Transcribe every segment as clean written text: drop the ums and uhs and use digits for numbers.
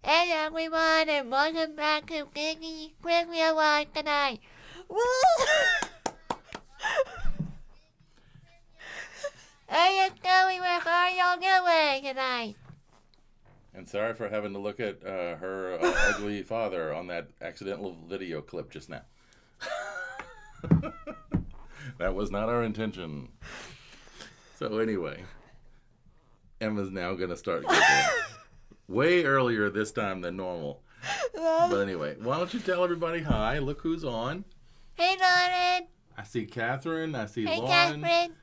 Hey everyone, and welcome back to Kiki Trivia Live tonight. Woo! Hey, it's Joey, how y'all doing tonight? And sorry for having to look at her ugly father on that accidental video clip just now. That was not our intention. So anyway, Emma's now going to start giggling. Way earlier this time than normal. But anyway, why don't you tell everybody hi? Look who's on. Hey, Lauren. I see Catherine. I see Hey, Lauren. Catherine.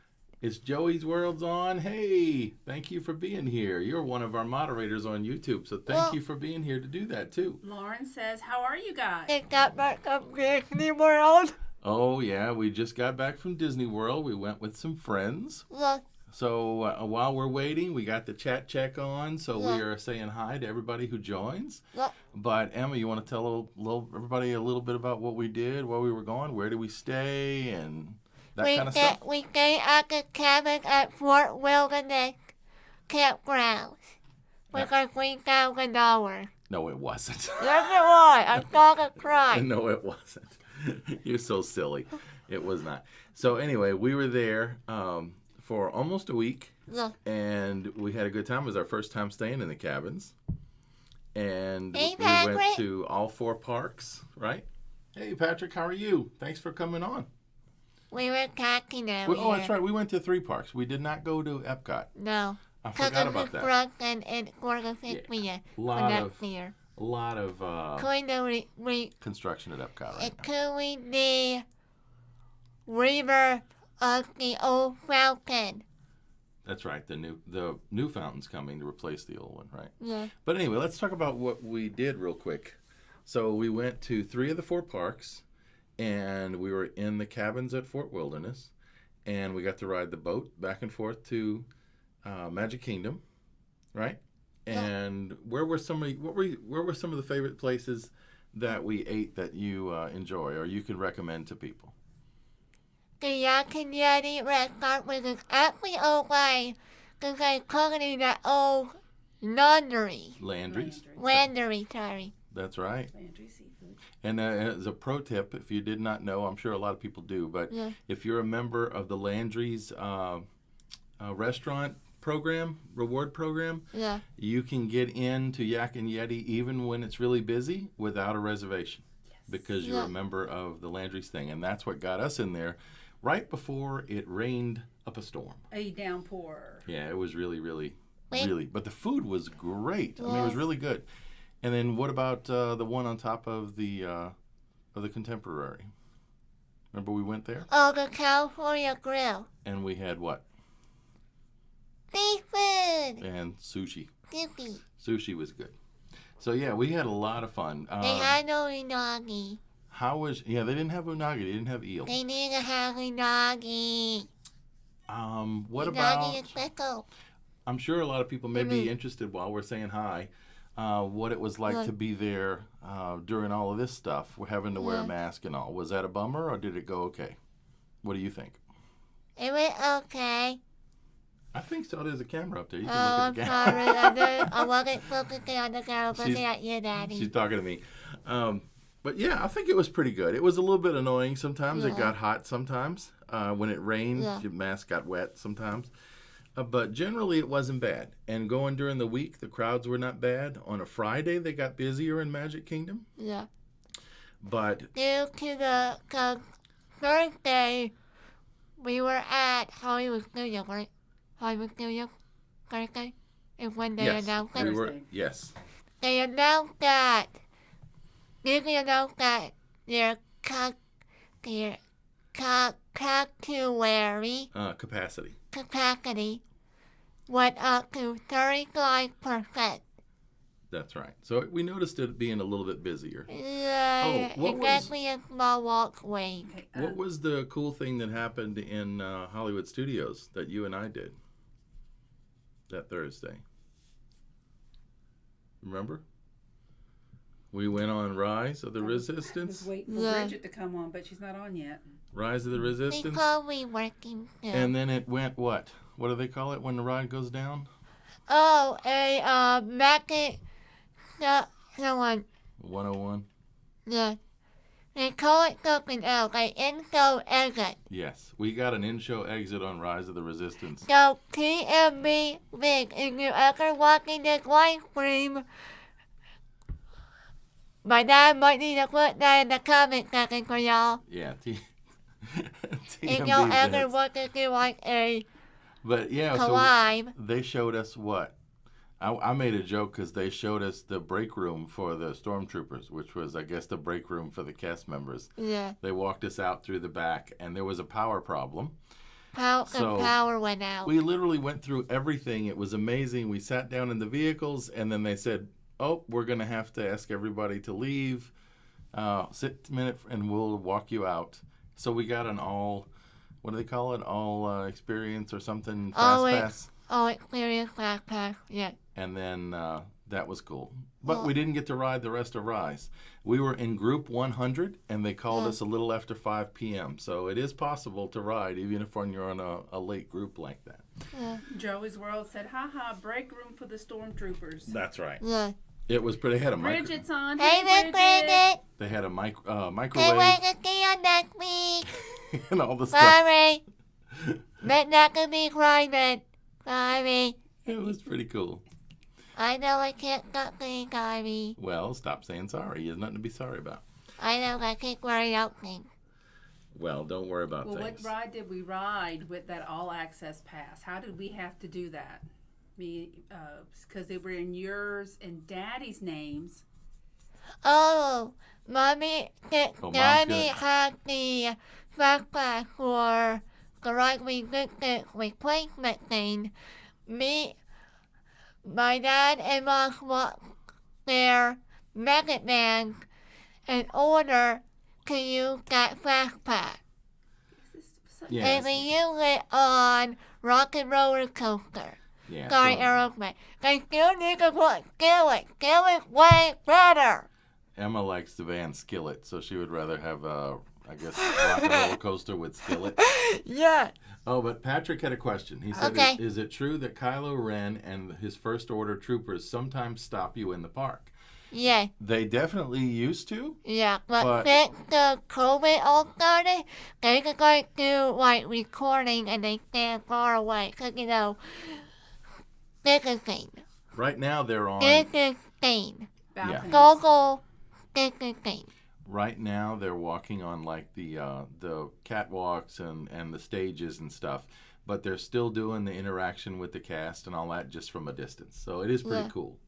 It's Joey's World's on. Hey, thank you for being here. You're one of our moderators on YouTube, so thank you for being here to do that too. Lauren says, how are you guys? Just got back from Disney World. Oh, yeah, we just got back from Disney World. We went with some friends. Look. So while we're waiting, we got the chat check on, so we are saying hi to everybody who joins. Look. But Emma, you want to tell everybody a little bit about what we did, where we were going, where did we stay, and that kind of stuff? We stayed at the cabin at Fort Wilderness Campground with our $3,000. No, it wasn't. Yes, it was. I saw the cry. No, it wasn't. You're so silly. It was not. So anyway, we were there for almost a week, and we had a good time. It was our first time staying in the cabins, and we went to all 4 parks, right? Hey, Patrick, how are you? Thanks for coming on. We were talking earlier. Oh, that's right. We went to 3 parks. We did not go to Epcot. No. I forgot about that. And for the 5th year. A lot of construction at Epcot right including the river of the old fountain. That's right. The new fountain's coming to replace the old one, right? Yeah. But anyway, let's talk about what we did real quick. So we went to 3 of the 4 parks, and we were in the cabins at Fort Wilderness, and we got to ride the boat back and forth to Magic Kingdom, right? And where were some of the favorite places that we ate that you enjoy or you can recommend to people? The Yak and Yeti restaurant was actually okay because I currently that old Landry, sorry. That's right. Landry seafood. And as a pro tip, if you did not know, I'm sure a lot of people do, but if you're a member of the Landry's restaurant reward program, you can get into Yak and Yeti even when it's really busy without a reservation because you're a member of the Landry's thing. And that's what got us in there right before it rained up a storm. A downpour. Yeah, it was really, really, really. But the food was great. I mean, it was really good. And then what about the one on top of the Contemporary? Remember we went there? Oh, the California Grill. And we had what? Seafood. And sushi. Sushi was good. So yeah, we had a lot of fun. They had no unagi. They didn't have unagi. They didn't have eel. They need to have unagi. What unagi about? Is pickle. I'm sure a lot of people may be interested while we're saying hi. What it was like to be there during all of this stuff. We're having to wear a mask and all. Was that a bummer or did it go okay? What do you think? It went okay. I think so. There's a camera up there. You can look at the camera. I'm sorry. I wasn't focusing on the camera. Looking at you, Daddy. She's talking to me. But yeah, I think it was pretty good. It was a little bit annoying sometimes. It got hot sometimes. When it rained, your mask got wet sometimes. But generally, it wasn't bad. And going during the week, the crowds were not bad. On a Friday, they got busier in Magic Kingdom. Yeah. But due to the Thursday, we were at Hollywood Studios, right? Hollywood Studios Thursday is when they announced it. Yes. They announced that Disney announced that their capacity went up to 35%. That's right. So we noticed it being a little bit busier. Yeah, exactly a small walkway. What was the cool thing that happened in Hollywood Studios that you and I did that Thursday? Remember? We went on Rise of the Resistance. I was waiting for Bridgette to come on, but she's not on yet. Rise of the Resistance. They probably working too. And then it went what? What do they call it when the ride goes down? Oh, a magnet someone. 101? Yeah. They call it something else, like in-show exit. Yes. We got an in-show exit on Rise of the Resistance. So, TMB Big, if you're ever watching this live stream, my dad might need to put that in the comment section for y'all. Yeah. If y'all ever TMB want to do like a But yeah, collide. so they showed us what? I made a joke because they showed us the break room for the stormtroopers, which was, I guess, the break room for the cast members. Yeah. They walked us out through the back, and there was a power problem. The power went out. We literally went through everything. It was amazing. We sat down in the vehicles, and then they said, oh, we're going to have to ask everybody to leave. Sit a minute, and we'll walk you out. So we got an all, what do they call it? All experience or something, fast pass. Oh, experience fast pass, yeah. And then that was cool. But we didn't get to ride the rest of Rise. We were in group 100, and they called us a little after 5 p.m. So it is possible to ride, even if you're on a late group like that. Yeah. Joey's World said, haha, break room for the stormtroopers. That's right. Yeah. It was pretty. They had a Bridget's on. Hey, Bridget. They had a Can't microwave wait to see you next week. and all the stuff. Sorry. But not gonna be private. Sorry. It was pretty cool. I know I can't stop saying sorry. Well, stop saying sorry. There's nothing to be sorry about. I know I can't worry about things. Well, don't worry about Well, things. what ride did we ride with that all-access pass? How did we have to do that? Because they were in yours and Daddy's names. Oh, Mommy had the fast pass for the right resistance replacement thing. My dad and Mom walked their Megan Vans in order to use that fast pass. Yes. And we use it on Rock and Roller Coaster. Yeah, Sorry, so Aerosmith. They still need to put Skillet. Skillet's way better. Emma likes the band Skillet, so she would rather have, I guess, Rock and Roller Coaster with Skillet. Yeah. Oh, but Patrick had a question. He said, Okay. Is it true that Kylo Ren and his First Order troopers sometimes stop you in the park? Yeah. They definitely used to. Yeah, but But- since the COVID all started, they just like do like recording and they stand far away. Cause you know, distancing. Right now they're on. Distancing. Balconies. Social distancing. Right now they're walking on like the catwalks and the stages and stuff, but they're still doing the interaction with the cast and all that just from a distance. So it is pretty Yeah. cool.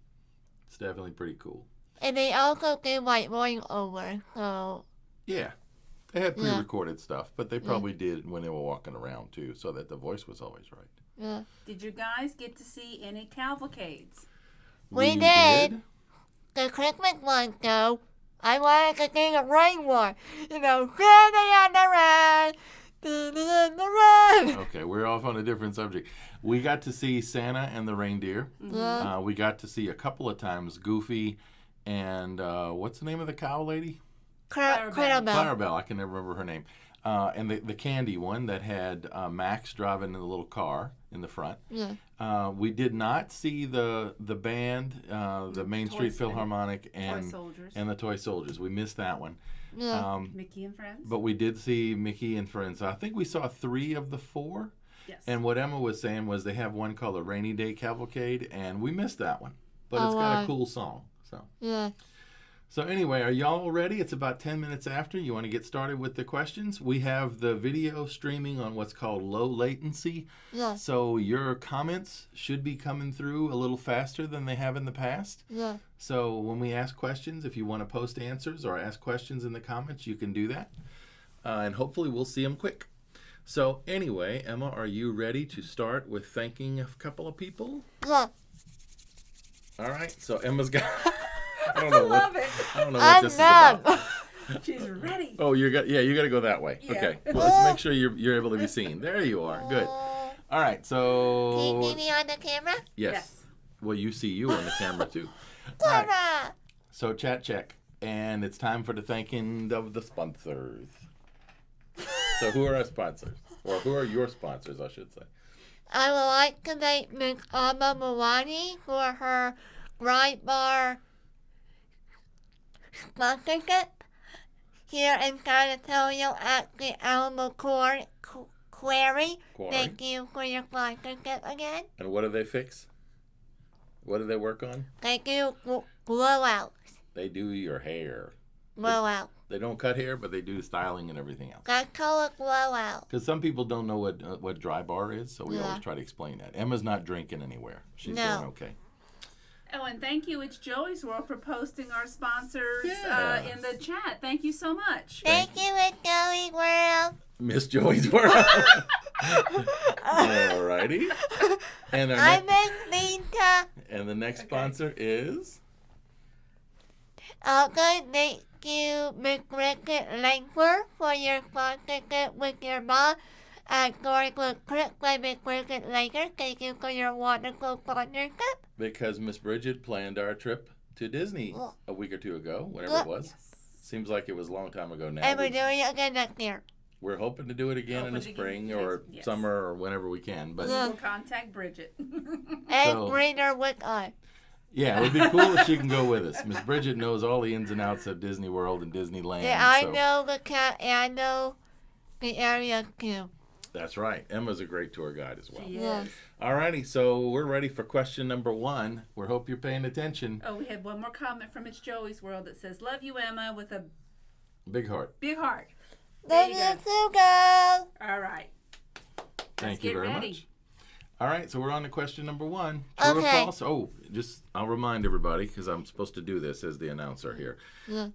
It's definitely pretty cool. And they also do like voiceover, so Yeah, they had Yeah. pre-recorded stuff, but they probably did when they were walking around too, so that the voice was always right. yeah. Did you guys get to see any cavalcades? We did. The Christmas one though, I wanted to sing a rain war. You know, Sandy on the run, Sandy on the run. Okay, we're off on a different subject. We got to see Santa and the reindeer. Yeah. We got to see a couple of times Goofy and what's the name of the cow lady? Clarabelle. Clarabelle. I can never remember her name. And the candy one that had Max driving in the little car in the front. Yeah. We did not see the band, the Main Street Toy Philharmonic Toy and soldiers. the Toy Soldiers. We missed that one. Yeah. Mickey and Friends? But we did see Mickey and Friends. I think we saw 3 of the 4. Yes. And what Emma was saying was they have one called a Rainy Day Cavalcade, and we missed that one. But Oh, it's got wow. a cool song. Yeah. So anyway, are y'all ready? It's about 10 minutes after. You want to get started with the questions? We have the video streaming on what's called low latency. Yeah. So your comments should be coming through a little faster than they have in the past. Yeah. So when we ask questions, if you want to post answers or ask questions in the comments, you can do that. And hopefully we'll see them quick. So anyway, Emma, are you ready to start with thanking a couple of people? Yeah. All right. So Emma's got... I don't know love it. I don't know what this is about. She's ready. Oh, you got to go that way. Yeah. Okay. Well, let's make sure you're able to be seen. There you are. Good. All right. Can you So see me on the camera? yes. Well, you see you on the camera too. All right. Camera. So chat check, and it's time for the thanking of the sponsors. So who are our sponsors, or who are your sponsors, I should say? I would like to thank Miss Amma Mawani for her DryBar sponsorship here in San Antonio at the Alamo Quarry. Thank you for your sponsorship again. And what do they fix? What do they work on? They do blowouts. They do your hair. Blowout. They don't cut hair, but they do styling and everything else. That's called a blowout. Because some people don't know what DryBar is, so we always try to explain that. Emma's not drinking anywhere. She's doing okay. Oh, and thank you. It's Joey's World for posting our sponsors Yeah. in the chat. Thank you so much. Thank you, it's Joey World. Miss Joey's World. Alrighty. And I'm Miss Lita. And the next sponsor is? Okay, thank you, Miss Bridgette Langford, for your sponsorship with your mom at Storybook Trip by Miss Bridgette later. Thank you for your wonderful sponsorship. Because Miss Bridgette planned our trip to Disney a week or two ago, whenever it was. Yes. Seems like it was a long time ago now. And we're doing it again next year. We're hoping to do it again in the spring or summer or whenever we can. But We'll contact Bridget. And bring her with us. yeah, it would be cool if she can go with us. Miss Bridgette knows all the ins and outs of Disney World and Disneyland. Yeah, I know the cat and I know the area too. That's right. Emma's a great tour guide as well. She is. Alrighty, so we're ready for question number 1. We hope you're paying attention. Oh, we had one more comment from It's Joey's World that says, "Love you, Emma," with a Big heart. big heart. Love you too, girl. All right. Thank you get very ready. much. All right, so we're on to question number 1. True or false? Oh, I'll remind everybody because I'm supposed to do this as the announcer here. Yeah.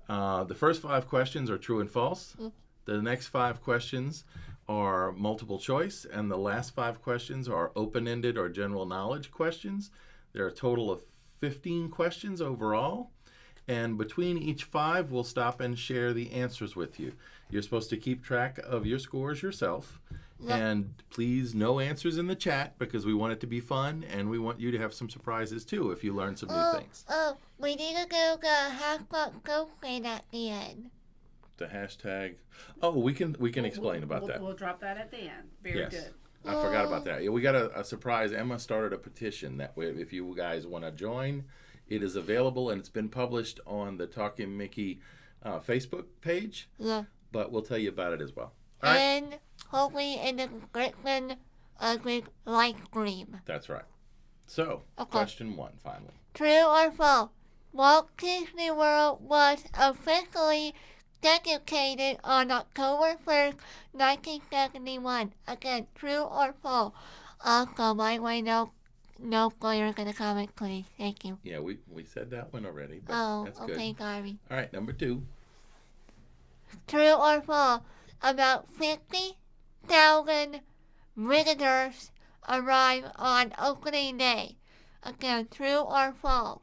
The first 5 questions are true and false. The next 5 questions are multiple choice, and the last 5 questions are open-ended or general knowledge questions. There are a total of 15 questions overall, and between each 5, we'll stop and share the answers with you. You're supposed to keep track of your scores yourself, and please no answers in the chat because we want it to be fun, and we want you to have some surprises too if you learn some new things. Oh, we need to do the hashtag GoFan at the end. The hashtag. Oh, we can explain about that. We'll drop that at the end. Very good. I forgot about that. Yeah, we got a surprise. Emma started a petition that way. If you guys want to join, it is available and it's been published on the Talking Mickey Facebook page. Yeah. But we'll tell you about it as well. All right. And hopefully in the description of the live stream. That's right. So, question 1 finally. True or false? Walt Disney World was officially dedicated on October 1st, 1971. Again, true or false? Also, by the way, no players in the comment, please. Thank you. Yeah, we said that one already, but that's good. Okay, sorry. All right, number 2. True or false? About 50,000 visitors arrive on opening day. Again, true or false?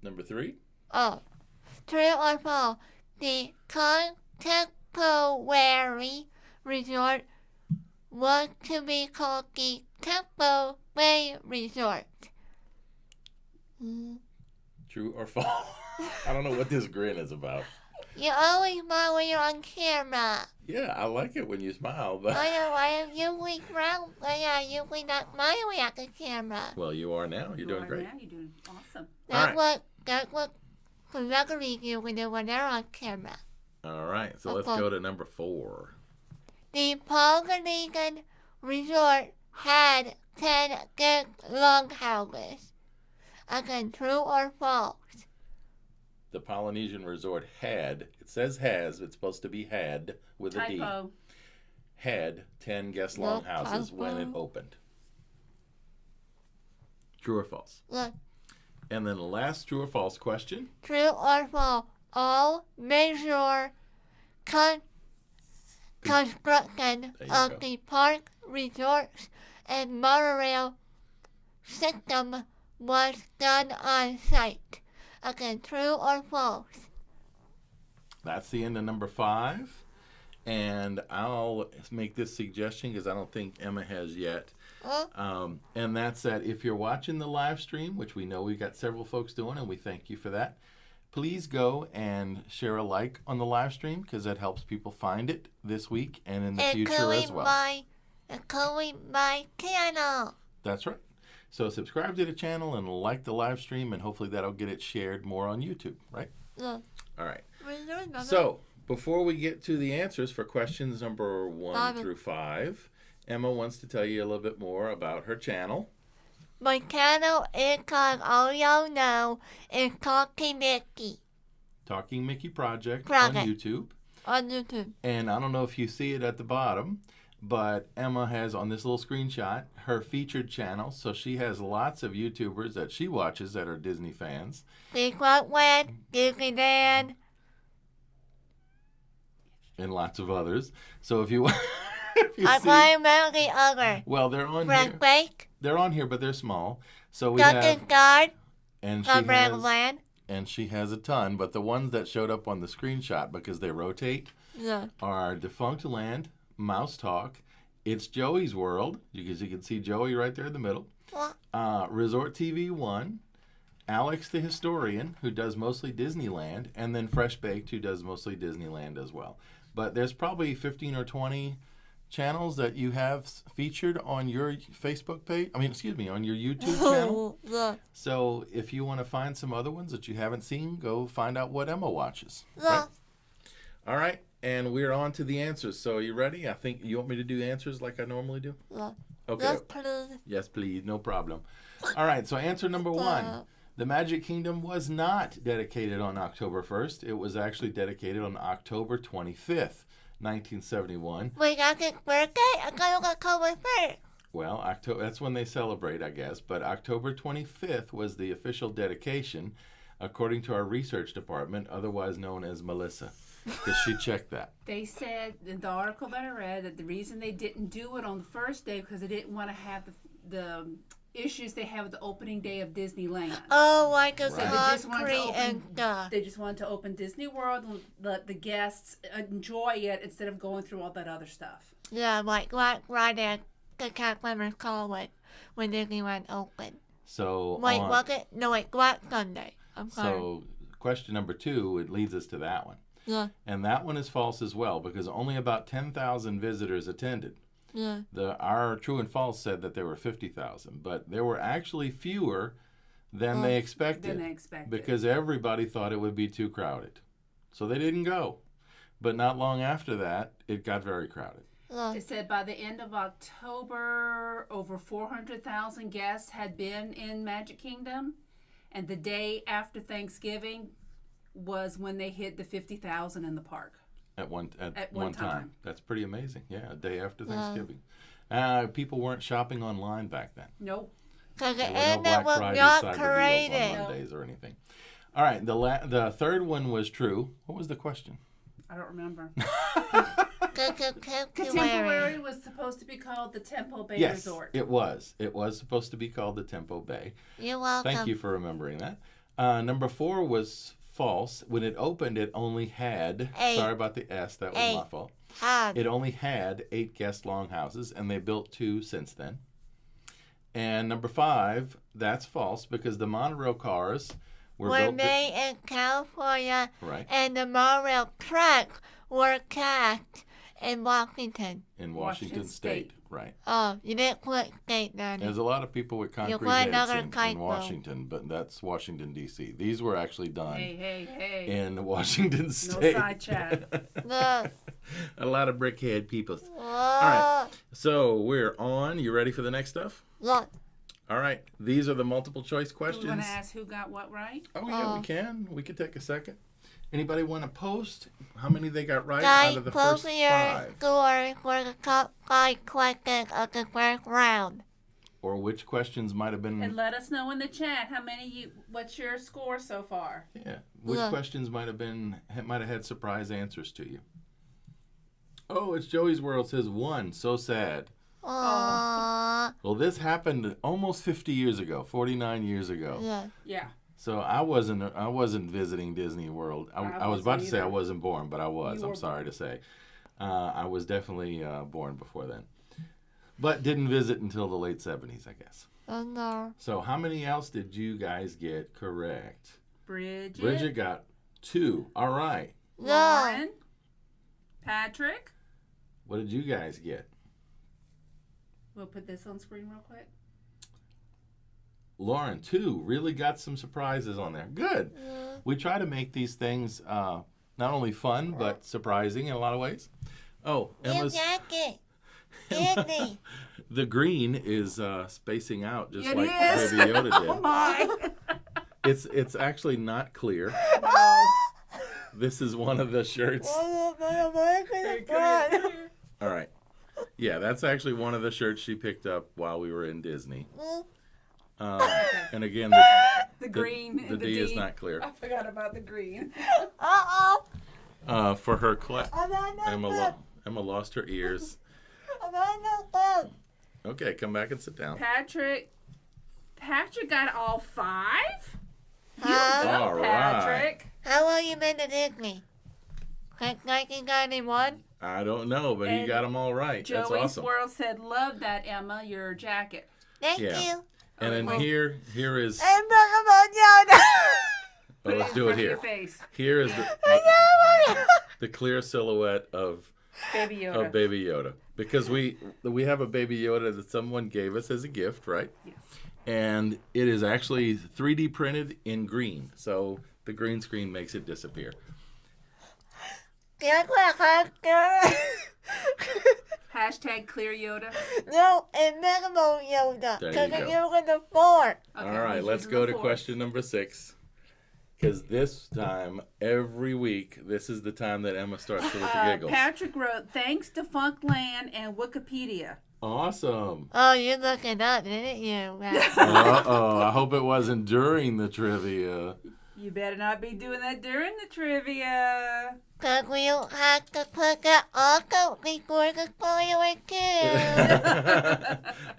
Number 3. Oh, true or false? The Contemporary Resort was to be called the Temple Bay Resort. True or false? I don't know what this grin is about. You always smile when you're on camera. Yeah, I like it when you smile, but I am usually frown. I usually not smiling at the camera. well, you are now. You're doing great. Now you're doing awesome. That's what celebrities do when they're on camera. All right, so let's go to number 4. The Polynesian Resort had 10 good longhouses. Again, true or false? The Polynesian Resort had, it says has, it's supposed to be had with a D. Typo. Had 10 guest longhouses when it opened. True or false? Look, And then the last true or false question. true or false? All major construction of the park, resorts, and monorail system was done on site. Again, true or false? That's the end of number 5. And I'll make this suggestion because I don't think Emma has yet. And that's that if you're watching the live stream, which we know we've got several folks doing, and we thank you for that, please go and share a like on the live stream because that helps people find it this week and in the future as well. And calling my channel. That's right. So subscribe to the channel and like the live stream, and hopefully that'll get it shared more on YouTube, right? Yeah. All right. We're doing another- So before we get to the answers for questions number 1 through 5, Emma wants to tell you a little bit more about her channel. My channel is called All Y'all Know is Talking Mickey Talking Mickey Project Project. on YouTube. on YouTube. And I don't know if you see it at the bottom, but Emma has on this little screenshot her featured channel. So she has lots of YouTubers that she watches that are Disney fans. Disneyland, Disneyland. And lots of others. So if you if you I see, want about the other. well, they're on Frank here. Bake, They're on here, but they're small. So we Duncan have, Guard, and from Ragland. she has a ton. But the ones that showed up on the screenshot because they rotate Yeah. are Defunct Land, Mouse Talk, It's Joey's World. You can see Joey right there in the middle. What? Resort TV 1, Alex the Historian, who does mostly Disneyland, and then Fresh Baked, who does mostly Disneyland as well. But there's probably 15 or 20 channels that you have featured on your Facebook page. I mean, excuse me, on your YouTube channel. Yeah. So if you want to find some other ones that you haven't seen, go find out what Emma watches. Yeah. Right? All right, and we're on to the answers. So are you ready? I think you want me to do answers like I normally do? Yeah. Okay. Yes, please. Yes, please. No problem. All right, so answer number 1. The Magic Kingdom was not dedicated on October 1st. It was actually dedicated on October 25th, 1971. Wait, that's his birthday? I thought it was October 1st. Well, October, that's when they celebrate, I guess. But October 25th was the official dedication, according to our research department, otherwise known as Melissa, because she checked that. They said in the article that I read that the reason they didn't do it on the first day because they didn't want to have the issues they have with the opening day of Disneyland. Oh, like a Right. They just wanted to concrete open- and stuff. They just wanted to open Disney World and let the guests enjoy it instead of going through all that other stuff. Yeah, like right at the Cat Members Call it when Disneyland opened. So, Wait, on- was it? No, wait, Black Sunday. I'm sorry. so question number 2, it leads us to that one. Yeah, And that one is false as well, because only about 10,000 visitors attended. yeah. Our True and False said that there were 50,000, but there were actually fewer than they expected, Than they expected. because everybody thought it would be too crowded. So they didn't go. But not long after that, it got very crowded. Yeah. It said by the end of October, over 400,000 guests had been in Magic Kingdom, and the day after Thanksgiving was when they hit the 50,000 in the park. At one one time. time. That's pretty amazing. Yeah, a day after Wow. Thanksgiving. People weren't shopping online back then. Nope. Because the There were no internet Black was Friday, not Cyber deals created. on Mondays or anything. All right, the third one was true. What was the question? I don't remember. Contemporary. Contemporary was supposed to be called the Temple Bay Yes, Resort. it was. It was supposed to be called the Tempo Bay. You're welcome. Thank you for remembering that. Number 4 was false. When it opened, it only had, 8. sorry about the S, that was my 8. fault. Had. It only had 8 guest longhouses, and they built 2 since then. And number 5, that's false, because the monorail cars were Were built... made in California, Right, and the monorail tracks were cast in Washington. in Washington Washington State. State. Right. Oh, you didn't put state then. There's a lot of people with concrete got heads another in typo. Washington, but that's Washington, D.C. These were actually done Hey. in Washington No State. side chat. Look. A lot of brickhead people. Look. right. So we're on. You ready for the next stuff? Look. All right. These are the multiple choice Do we want questions. to ask who got what right? Oh, yeah, Oh. we can. We can take a second. Anybody want to post how many they got right Guys, out of the first post your 5? score for the top 5 questions of the first round. Or which questions might have And been, let us know in the chat what's your score so far. yeah, which Yeah. questions might have had surprise answers to you. Oh, it's Joey's World says 1. So sad. Aww. Well, this happened almost 50 years ago, 49 years ago. Yeah. Yeah. So I wasn't visiting Disney World. I was about to say I either. wasn't born, but I was. You I'm were sorry to say. I was definitely born before then. But didn't visit until the late 70s, I guess. Oh no. So how many else did you guys get correct? Bridget. Got 2. All right. No. Lauren. Patrick. What did you guys get? We'll put this on screen real quick. Lauren, too, really got some surprises on there. Good. We try to make these things not only fun, but surprising in a lot of ways. Oh, Emma's... jacket. Disney. The green is spacing out just It like is. Baby Yoda did. Oh my! It's actually not clear. No. This is one of the shirts. Oh, All right. Yeah, that's actually one of the shirts she picked up while we were in Disney. And again, The green. the and D is not clear. I forgot about the green. For her Emma lost her ears. Okay, come back and sit down. Patrick got all 5. All right. Patrick. How long you been to Disney? Since 1991? I don't know, but he And got them all right. That's Joey's awesome. World said, "Love that, Emma. Your jacket." Thank Yeah. you. And then Oh. here is. And Yoda. Oh, let's do it in front of your here. face. Here is the clear silhouette of Baby Yoda. Baby Yoda, because we have a Baby Yoda that someone gave us as a gift, right? Yes. And it is actually 3D printed in green, so the green screen makes it disappear. Hashtag clear Yoda. No, and minimal Yoda. There Because you it's go. using the 4. Okay, All right, he's let's using go the to force. question number 6. Because this time, every week, this is the time that Emma starts to look at giggles. Patrick wrote, "Thanks to Funkland and Wikipedia." Awesome. Oh, you looked it up, didn't you? Uh-oh, I hope it wasn't during the trivia. You better not be doing that during the trivia. Because we'll have to put that also before the spoiler too.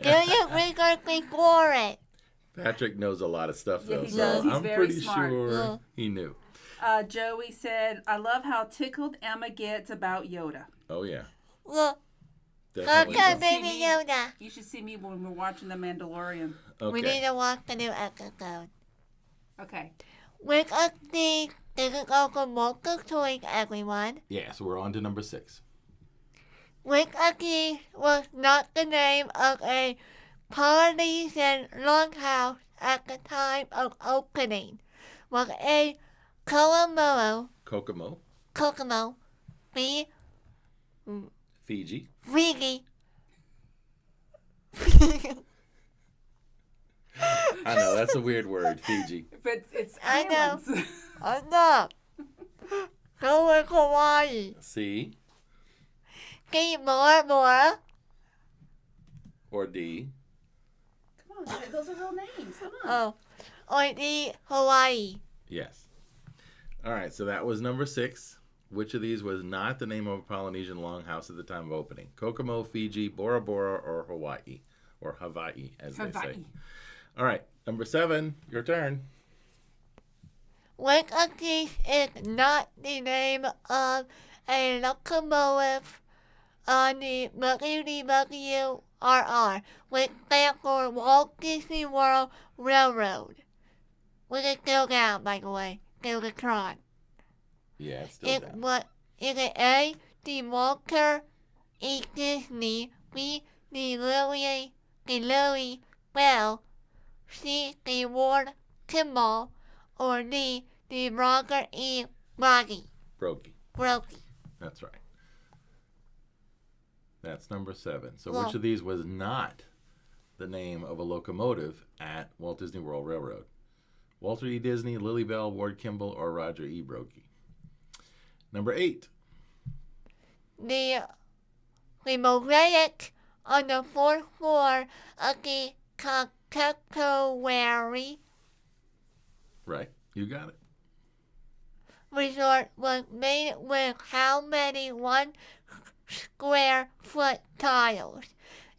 Do you research before it? Patrick knows a lot of stuff, Yeah, though, he so does. He's I'm very pretty smart. sure Yeah. he knew. Joey said, "I love how tickled Emma gets about Yoda." Oh, yeah. Look, Definitely. okay, so. baby See me? Yoda. You should see me when we're watching The Mandalorian. We need Okay. to watch the new episode. Okay. Which of these is a locomotive choice, everyone? Yeah, so we're on to number 6. Which of these was not the name of a Polynesian longhouse at the time of opening? Was A. Kokomo, Kokomo, B. Fiji. Fiji, I know, that's a weird word, Fiji. But it's I know. islands. no, go with Hawaii, C D. Bora, or D. Come on, those are real names. Come on. or D. Hawaii. Yes. All right, so that was number 6. Which of these was not the name of a Polynesian longhouse at the time of opening? Kokomo, Fiji, Bora Bora, or Hawaii? Or Hawaii, as they say. Hawaii. All right, number 7, your turn. Which of these is not the name of a locomotive on the WDWRR, which stands for Walt Disney World Railroad? Which is still down, by the way, still the Tron. Yeah, it's still down. Is it A, the Walter E. Disney, B, the Louis Bell, C, the Ward Kimball, or D, the Roger E. Broggie? Brokey. That's right. That's number 7. So Well- which of these was not the name of a locomotive at Walt Disney World Railroad? Walter E. Disney, Lily Bell, Ward Kimball, or Roger E. Brokey? Number 8. The mosaic on the 4th floor of the Contemporary Right. You got it. Resort was made with how many 1 square foot tiles?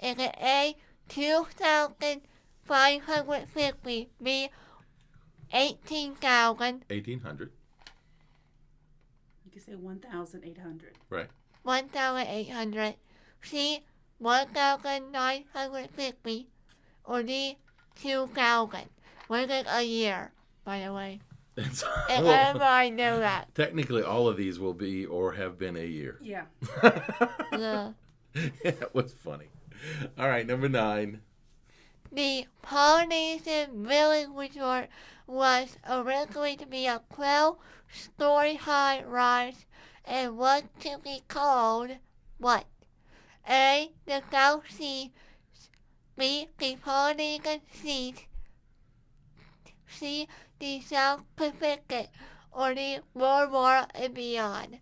Is it A, 2,550, B, 18,000, 1800. You can say 1,800. Right. 1,800, C, 1,950, or D, 2,000? What is a year, by the way? It's, And well, everybody know that. technically, all of these will be or have been a year. Yeah. Yeah. That was funny. All right, number 9. The Polynesian Village Resort was originally to be a 12-story high rise and was to be called what? A. The South Sea. B. The Polynesian Seas. C. The South Pacific. Or the World War and beyond.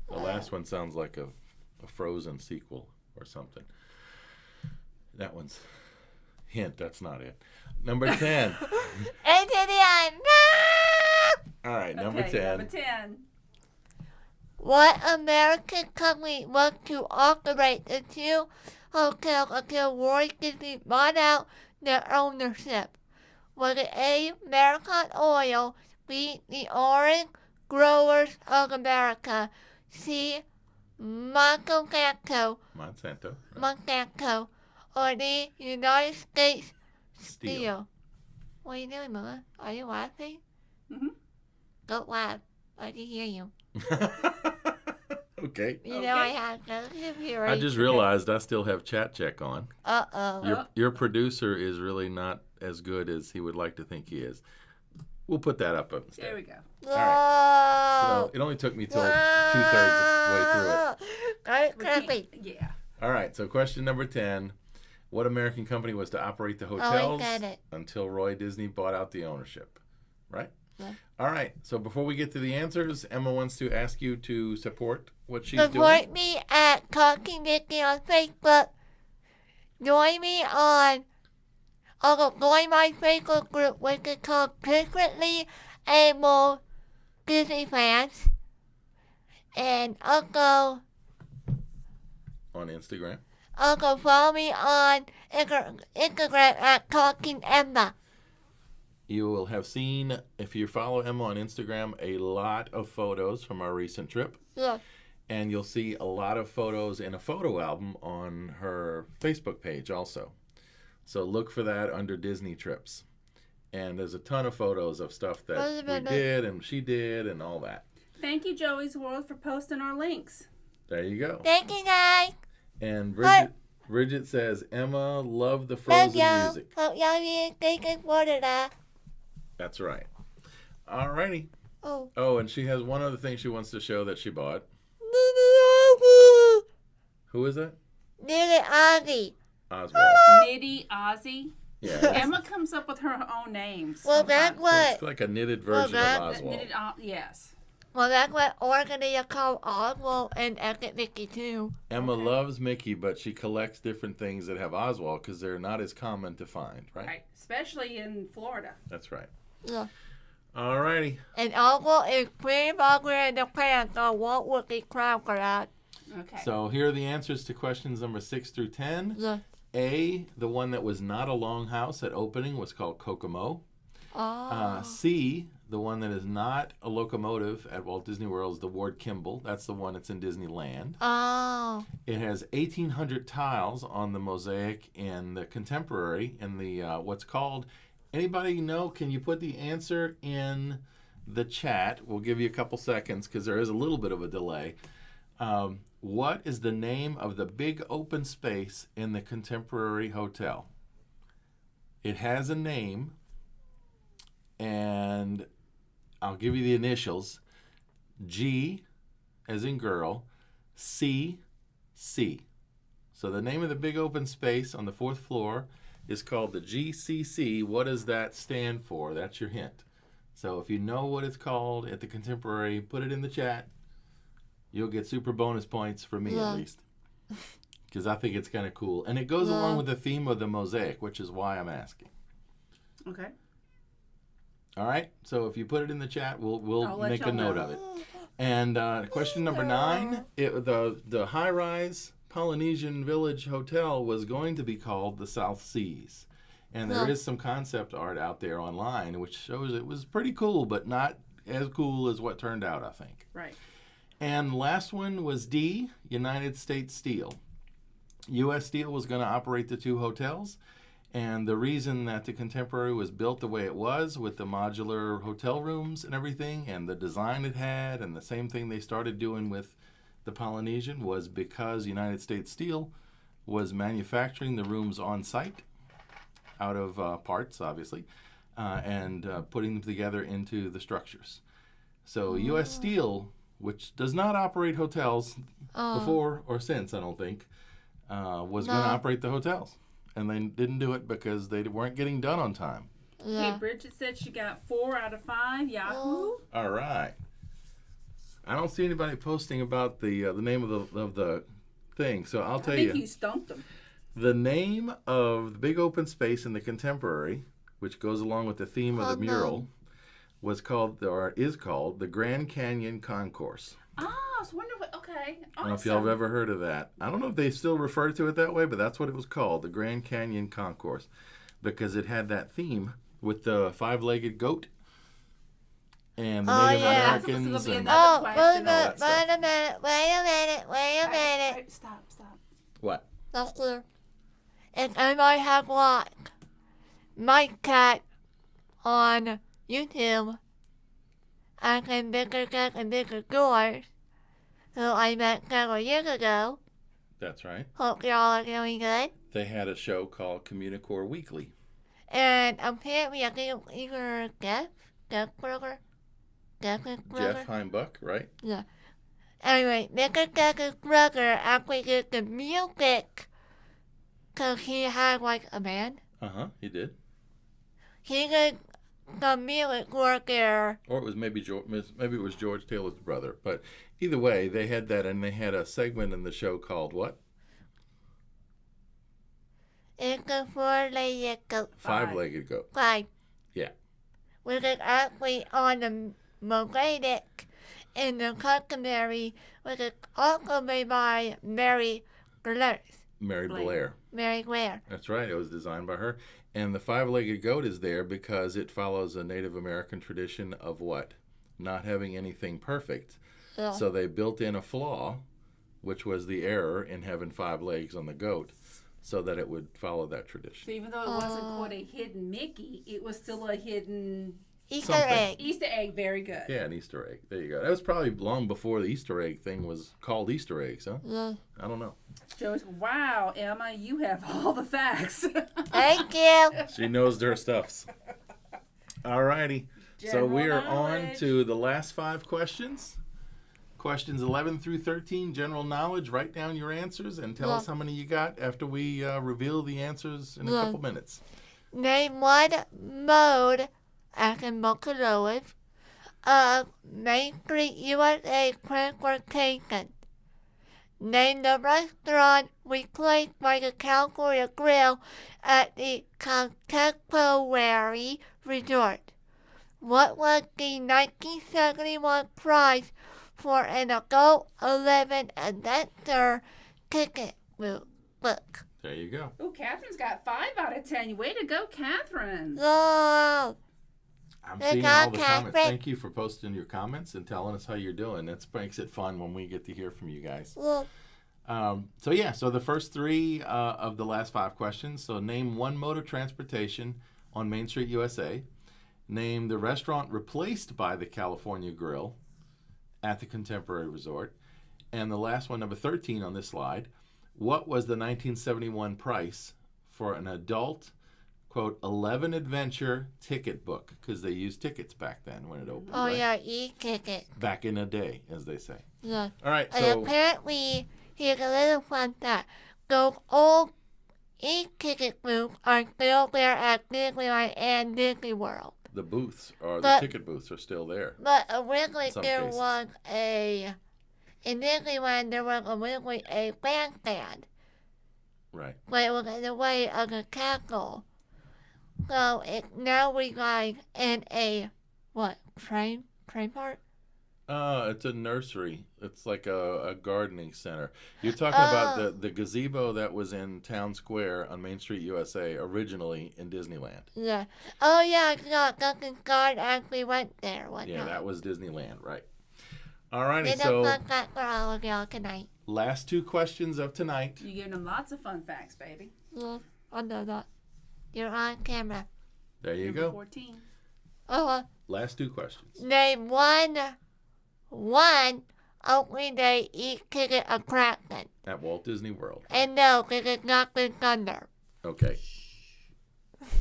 The last one sounds like a Frozen sequel or something. That one's hint. That's not it. Number 10. Into the unknown. All right, number Okay, 10. number 10. What American company was to operate the two hotels until Roy Disney bought out their ownership? Was it A. American Oil, B. The Orange Growers of America, C. Monsanto, or D. United States Steel? What are you doing, Mama? Are you laughing? Mm-hmm. Don't laugh. I can hear you. Okay. You know I have no computer. I just realized I still have chat check on. Uh-oh. Your producer is really not as good as he would like to think he is. We'll put that up instead. There we go. So it only took me till 2/3 way through it. Crappy. Yeah. All right, so question number 10. What American company was to operate the hotels got it. until Roy Disney bought out the ownership? Right? Yeah. All right, so before we get to the answers, Emma wants to ask you to support what she's Support doing. me at Talking Mickey on Facebook. Join me on... join my Facebook group, which is called Secretly Able Disney Fans. And On Instagram. follow me on Instagram at Talking Emma. You will have seen, if you follow Emma on Instagram, a lot of photos from our recent trip. Yeah. And you'll see a lot of photos in a photo album on her Facebook page also. So look for that under Disney Trips. And there's a ton of photos of stuff that we did and she did and all that. Thank you, Joey's World, for posting our links. There you go. Thank you, guys. And Bye. Bridgette says, Emma loved the Love Frozen y'all. music. Hope y'all be thinking for that. That's right. All righty. Oh. Oh, and she has one other thing she wants to show that she bought. Who is that? Little Ozzy. Oswald. Nitty Ozzy. Yeah. Emma comes up with her own names. Well, that's what. It's like a knitted version that- of Oswald. Yes. Well, that's what organizers call Oswald and Epic Mickey too. Emma loves Mickey, but she collects different things that have Oswald because they're not as common to find, right? Right. Especially in Florida. That's right. Yeah. All righty. And Oswald is pretty longer in the pants, so Walt would be proud for that. Okay. So here are the answers to questions number 6 through 10. Yeah. A, the one that was not a longhouse at opening was called Kokomo. Oh. C, the one that is not a locomotive at Walt Disney World is the Ward Kimball. That's the one that's in Disneyland. Oh. It has 1,800 tiles on the mosaic in the contemporary in the what's called. Anybody know? Can you put the answer in the chat? We'll give you a couple seconds because there is a little bit of a delay. What is the name of the big open space in the contemporary hotel? It has a name, and I'll give you the initials. G, as in girl, C, C. So the name of the big open space on the 4th floor is called the GCC. What does that stand for? That's your hint. So if you know what it's called at the Contemporary, put it in the chat. You'll get super bonus points for me at least. Because I think it's kind of cool. And it goes along with the theme of the mosaic, which is why I'm asking. Okay. All right? So if you put it in the chat, we'll make a note of it. Oh. And question number 9, the high-rise Polynesian Village Hotel was going to be called the South Seas. And there is some concept art out there online which shows it was pretty cool, but not as cool as what turned out, I think. Right. And last one was D, United States Steel. U.S. Steel was going to operate the 2 hotels. And the reason that the Contemporary was built the way it was with the modular hotel rooms and everything and the design it had and the same thing they started doing with the Polynesian was because United States Steel was manufacturing the rooms on site out of parts, obviously, and putting them together into the structures. So U.S. Steel, which does not operate hotels before or since, I don't think, was going to operate the hotels. And they didn't do it because they weren't getting done on time. Okay, Bridget said she got 4 out of 5. Yahoo. All right. I don't see anybody posting about the name of the thing, so I'll tell you. I think you stumped them. The name of the big open space in the Contemporary, which goes along with the theme of the mural, was called, or is called, the Grand Canyon Concourse. Oh, I was wondering what. Okay, awesome. I don't know if y'all have ever heard of that. I don't know if they still refer to it that way, but that's what it was called, the Grand Canyon Concourse, because it had that theme with the 5-legged goat and the Native Americans. And Wait a minute. Stop. what? That's clear. And I might have like my cat on YouTube. I can bigger cat and bigger doors. So I met several years ago. That's right. Hope y'all are doing good. They had a show called Communicore Weekly. And apparently I think either Jeff Burger. Jeff Heimbuck, right? Yeah. Anyway, Mr. Jeff's brother actually did the music because he had like a band. He did. He did the music work there. Or it was maybe it was George Taylor's brother. But either way, they had that, and they had a segment in the show called what? It's a 4-legged goat. 5-legged goat. 5. Yeah. Which is actually on the mosaic in the customary, which is also made by Mary Blair. Mary Blair. Mary Blair. That's right. It was designed by her. And the 5-legged goat is there because it follows a Native American tradition of what? Not having anything perfect. Yeah. So they built in a flaw, which was the error in having 5 legs on the goat, so that it would follow that tradition. So even though it wasn't called a hidden Mickey, it was still a hidden Easter Something. egg. Easter egg. Very good. Yeah, an Easter egg. There you go. That was probably long before the Easter egg thing was called Easter eggs, huh? Yeah. I don't know. Joey's, wow, Emma, you have all the facts. Thank you. She knows their stuffs. All righty. So we are on knowledge. to the last 5 questions. Questions 11 through 13, general knowledge. Write down your answers and tell us how many you got after we reveal the answers in a couple minutes. Name one mode, I can locomotive, of Main Street, USA transportation. Name the restaurant replaced by the California Grill at the Contemporary Resort. What was the 1971 price for an adult 11 adventure ticket book? There you go. Oh, Catherine's got 5 out of 10. Way to go, Catherine. Oh, I'm They seeing got all the comments. Catherine. Thank you for posting your comments and telling us how you're doing. That makes it fun when we get to hear from you guys. well, So the first 3 of the last 5 questions. So name one mode of transportation on Main Street, USA. Name the restaurant replaced by the California Grill at the Contemporary Resort. And the last one, number 13 on this slide. What was the 1971 price for an adult, quote, 11 adventure ticket book? Because they used tickets back then when it opened. oh right? yeah, e-ticket. Back in the day, as they say. Yeah. All right, And so apparently, here's a little fun fact. Those old e-ticket booths are still there at Disneyland and Disney World. the booths, or the But- ticket booths, are still there. But originally Some there cases. was in Disneyland there was originally a bandstand, Right. but it was in the way of the castle. So it now resides in a, train park? It's a nursery. It's like a gardening center. You're talking about the gazebo that was in Town Square on Main Street, USA, originally in Disneyland. Yeah. Oh yeah, I forgot Duncan Guard actually went there one Yeah, time. that was Disneyland, right. Alrighty, Did a so fun fact for all of y'all tonight. last 2 questions of tonight. You're giving them lots of fun facts, baby. Yeah, I know that. You're on camera. There you Number go. 14. Oh, Last 2 questions. name one opening day e-ticket attraction? At Walt Disney World. And no, this is not Big Thunder. Okay.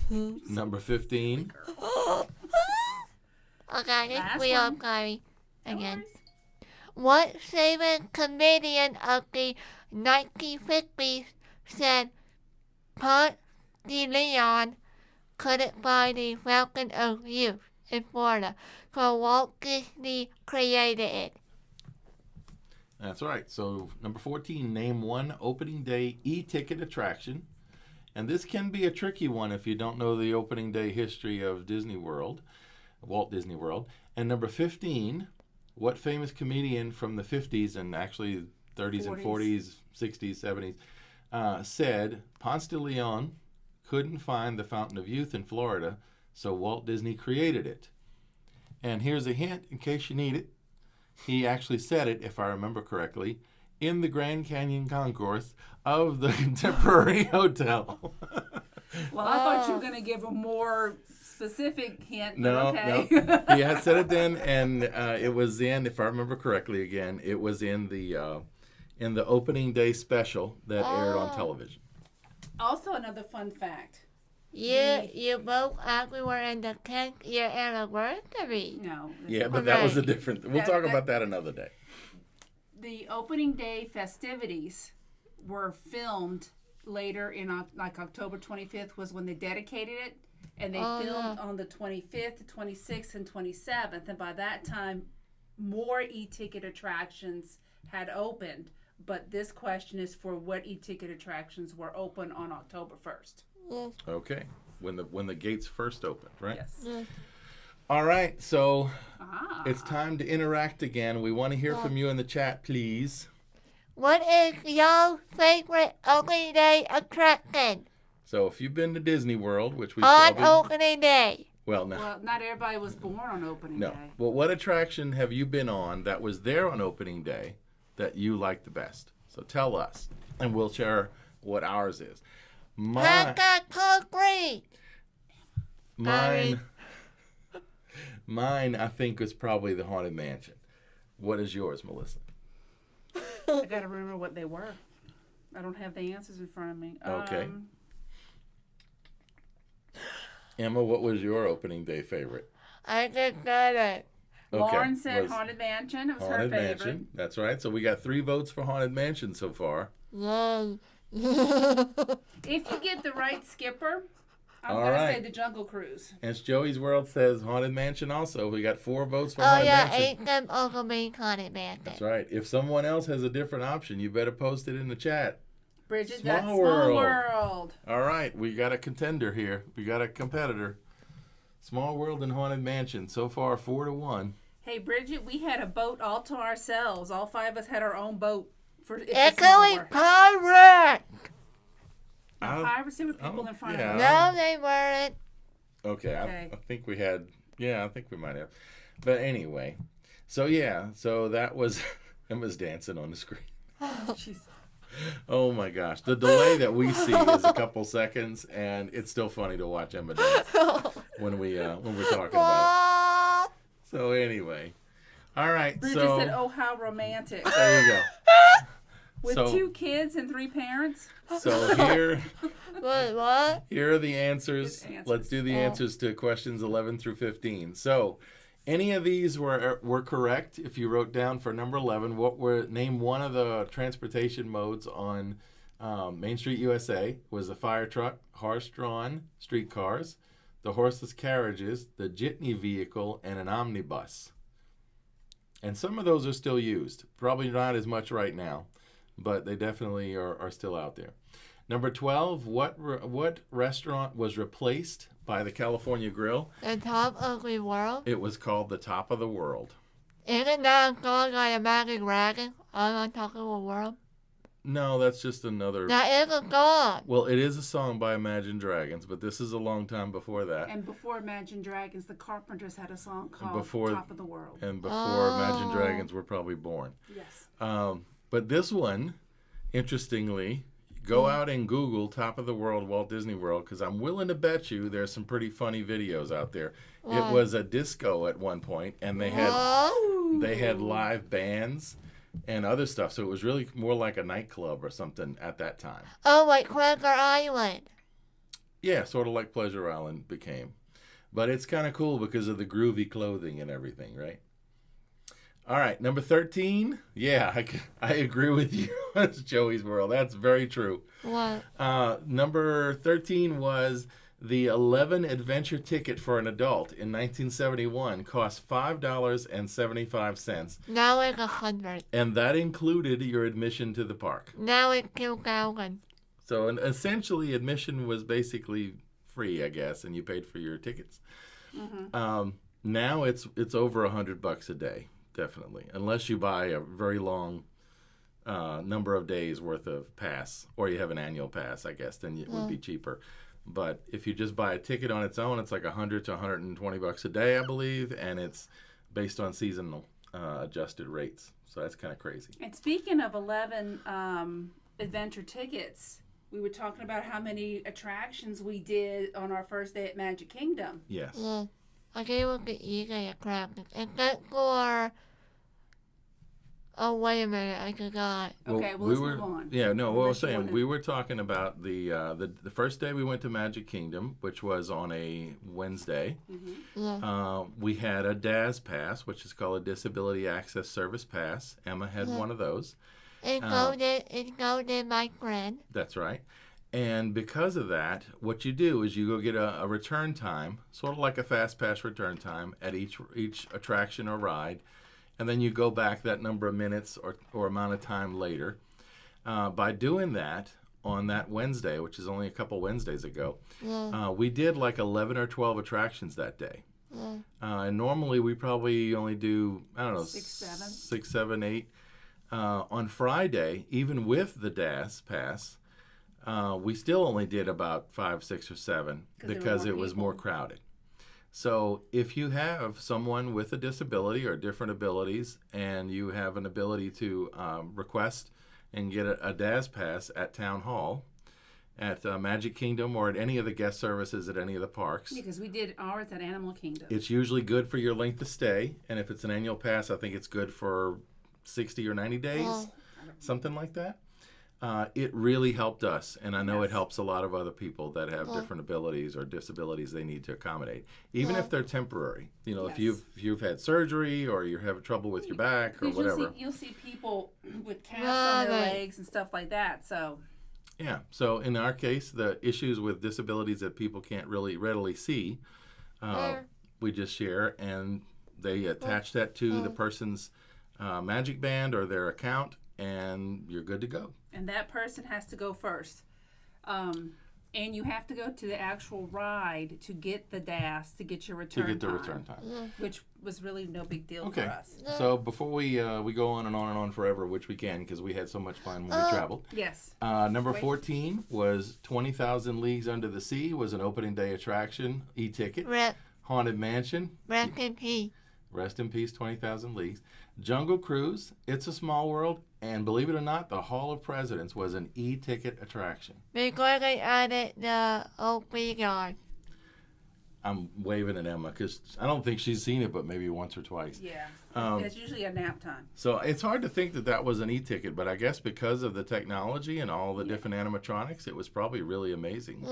Number 15. Okay, this Last real one. sorry. No Again. worries. What famous comedian of the 1950s said Ponce de Leon couldn't find the Fountain of Youth in Florida, so Walt Disney created it? That's right. So, number 14, name one opening day e-ticket attraction. And this can be a tricky one if you don't know the opening day history of Disney World, Walt Disney World. And number 15, what famous comedian from the 50s and actually 30s and 40s, 60s, 70s said Ponce de Leon couldn't find the Fountain of Youth in Florida, so Walt Disney created it. And here's a hint in case you need it. He actually said it, if I remember correctly, in the Grand Canyon concourse of the Contemporary Hotel. Well, I thought you were going to give a more specific hint. No, but okay. no. He had said it then, and it was in, if I remember correctly again, it was in the opening day special that aired on television. Also, another fun fact. You both actually were in the 10th year anniversary. No. Yeah, but that was a Correct. different. We'll talk about that another day. The opening day festivities were filmed later in like October 25th was when they dedicated it, and they filmed on the 25th, the 26th, and 27th. And by that time, more e-ticket attractions had opened. But this question is for what e-ticket attractions were open on October 1st. Yes. Okay, when the gates first opened, right? Yes. Yes. All right, so Ah. it's time to interact again. We want to hear from you in the chat, please. What is your favorite opening day attraction So if you've been to Disney World, which we on probably opening day? well, no, Well, not everybody was born on opening no. day. Well, what attraction have you been on that was there on opening day that you liked the best? So tell us, and we'll share what ours is. Hot dog concrete. Mine, I think, was probably the Haunted Mansion. What is yours, Melissa? I gotta remember what they were. I don't have the answers in front of me. Okay. Emma, what was your opening day favorite? I just got it. Lauren said was Haunted Mansion. It was Haunted her favorite. Mansion. That's right. So we got 3 votes for Haunted Mansion so far. Yay. If you get the right skipper, I'm All gonna right. say the Jungle Cruise. And Joey's World says Haunted Mansion also. We got 4 votes for Oh Haunted yeah, Mansion. 8 them also being Haunted Mansion. That's right. If someone else has a different option, you better post it in the chat. Bridget Small got Small World. World. All right, we got a contender here. We got a competitor. Small World and Haunted Mansion. So far, 4-1. Hey Bridget, we had a boat all to ourselves. All 5 of us had our own boat for it's a It's Small going World. pirate. Now, piracy with people oh, in front yeah. of us. No, they weren't. Okay, Okay. I think we had. Yeah, I think we might have. But anyway, so yeah, so that was Emma's dancing on the screen. Jeez. Oh my gosh, the delay that we see is a couple seconds, and it's still funny to watch Emma dance when we're talking about it. So anyway, all right. Bridget so said, "Oh, how romantic!" there you go. With So- 2 kids and 3 parents. So here What? are the answers. Good answers. Let's do the answers to questions 11 through 15. So, any of these were correct. If you wrote down for number 11, name one of the transportation modes on Main Street, USA. Was the fire truck, horse-drawn streetcars, the horseless carriages, the jitney vehicle, and an omnibus. And some of those are still used. Probably not as much right now, but they definitely are still out there. Number 12, what restaurant was replaced by the California Grill? The top of the world? It was called the Top of the World. Isn't that a song by the Magic Dragon on top of the world? No, that's just another. That is a song. Well, it is a song by Imagine Dragons, but this is a long time before that. And before Imagine Dragons, the Carpenters had a song called before- Top of the World. And before Imagine Oh. Dragons were probably born. Yes. But this one, interestingly, go out and Google Top of the World Walt Disney World, because I'm willing to bet you there's some pretty funny videos out there. It Wow. was a disco at one point, and they had Oh. live bands, and other stuff. So it was really more like a nightclub or something at that time. Oh, like Cracker Island. Yeah, sort of like Pleasure Island became. But it's kind of cool because of the groovy clothing and everything, right? All right, number 13. Yeah, I agree with you. That's Joey's World. That's very true. What? Number 13 was the 11 adventure ticket for an adult in 1971 cost $5.75. Now it's 100. And that included your admission to the park. Now it's 2,000. So essentially, admission was basically free, I guess, and you paid for your tickets. Mm-hmm. Now it's over $100 a day, definitely, unless you buy a very long number of days worth of pass, or you have an annual pass, I guess. Then it would be cheaper. But if you just buy a ticket on its own, it's like $100 to $120 a day, I believe, and it's based on seasonal adjusted rates. So that's kind of crazy. And speaking of 11 adventure tickets, we were talking about how many attractions we did on our first day at Magic Kingdom. Yes. Yeah. I gave it the easy attractions. Except for... Oh, wait a minute. I forgot. Okay, well, let's move on. Yeah, no, what I was Unless you saying, wanna- we were talking about the first day we went to Magic Kingdom, which was on a Wednesday. Mm-hmm. Yeah. We had a DAS pass, which is called a Disability Access Service Pass. Emma had one of those. It goes my friend. That's right. And because of that, what you do is you go get a return time, sort of like a fast pass return time at each attraction or ride, and then you go back that number of minutes or amount of time later. By doing that on that Wednesday, which is only a couple Wednesdays ago, we did like 11 or 12 attractions that day. And normally we probably only do, I don't know, 6, 7, 8. On Friday, even with the DAS pass, we still only did about 5, 6, or 7 because it was more crowded. So if you have someone with a disability or different abilities and you have an ability to request and get a DAS pass at Town Hall, at Magic Kingdom, or at any of the guest services at any of the parks. Because we did ours at Animal Kingdom. It's usually good for your length of stay, and if it's an annual pass, I think it's good for 60 or 90 days, something like that. It really helped us, and I know it helps a lot of other people that have different abilities or disabilities they need to accommodate, even if they're temporary. You know, if you've had surgery or you're having trouble with your back or whatever. You'll see people with casts on their legs and stuff like that. So. Yeah. So in our case, the issues with disabilities that people can't really readily see, we just share, and they attach that to the person's Magic Band or their account, and you're good to go. And that person has to go first. And you have to go to the actual ride to get the DAS, to get your return time. To get the return time. Which was really no big deal for us. So before we go on and on and on forever, which we can because we had so much fun when we traveled. Yes. Number 14 was 20,000 Leagues Under the Sea, was an opening day attraction, e-ticket. Haunted Mansion. Rest in peace. Rest in peace, 20,000 Leagues. Jungle Cruise, It's a Small World, and believe it or not, the Hall of Presidents was an e-ticket attraction. Because they added the old yard. I'm waving at Emma because I don't think she's seen it, but maybe once or twice. Yeah. It's usually a nap time. So it's hard to think that was an e-ticket, but I guess because of the technology and all the different animatronics, it was probably really amazing.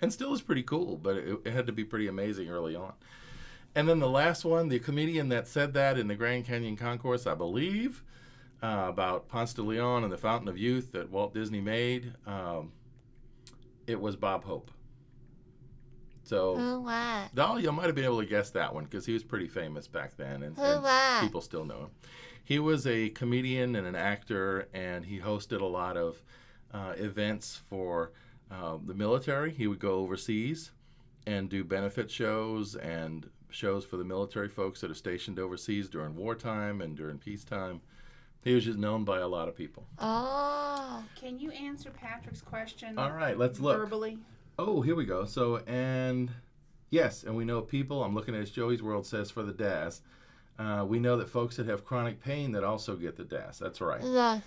And still is pretty cool, but it had to be pretty amazing early on. And then the last one, the comedian that said that in the Grand Canyon Concourse, I believe, about Ponce de Leon and the Fountain of Youth that Walt Disney made, it was Bob Hope. So, you might have been able to guess that one because he was pretty famous back then, and people still know him. He was a comedian and an actor, and he hosted a lot of events for the military. He would go overseas and do benefit shows and shows for the military folks that are stationed overseas during wartime and during peacetime. He was just known by a lot of people. Oh. Can you answer Patrick's question? All right, let's look. Verbally? Oh, here we go. So, and yes, and we know people, I'm looking at Joey's World says for the DAS, we know that folks that have chronic pain that also get the DAS. That's right. Yes.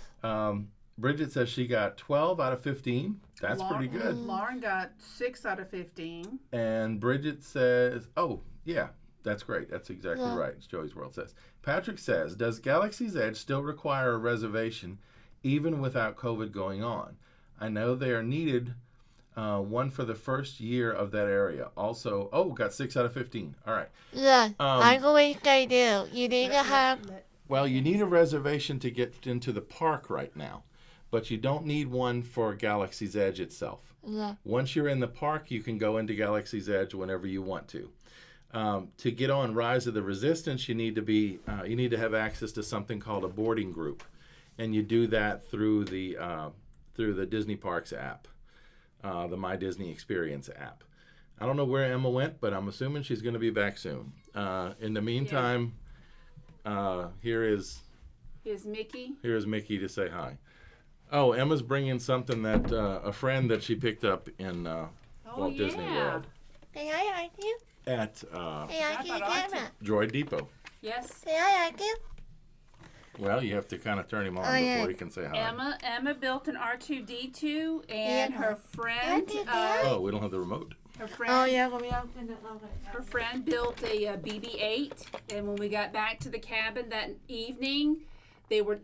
Bridgette says she got 12 out of 15. That's pretty good. Lauren got 6 out of 15. And Bridgette says, oh, yeah, That's great. That's exactly Yeah. right, as Joey's World says. Patrick says, does Galaxy's Edge still require a reservation even without COVID going on? I know they are needed one for the first year of that area. Also, got 6 out of 15. All right. Yeah, I believe they do. You need to have. Well, you need a reservation to get into the park right now, but you don't need one for Galaxy's Edge itself. Yeah. Once you're in the park, you can go into Galaxy's Edge whenever you want to. To get on Rise of the Resistance, you need to have access to something called a boarding group, and you do that through the Disney Parks app, the My Disney Experience app. I don't know where Emma went, but I'm assuming she's going to be back soon. In the meantime, here's Mickey. Here's Mickey to say hi. Oh, Emma's bringing something that a friend that she picked up in Walt Disney World Can I like you? at Can I like you, camera? Droid Depot. Yes. Can I like you? Well, you have to kind of turn him on Oh, yeah. before he can say hi. Emma built an R2D2, and Yeah. her friend, Oh, we don't have the remote. her friend, Oh yeah, we opened it. her friend built a BB-8. And when we got back to the cabin that evening, they were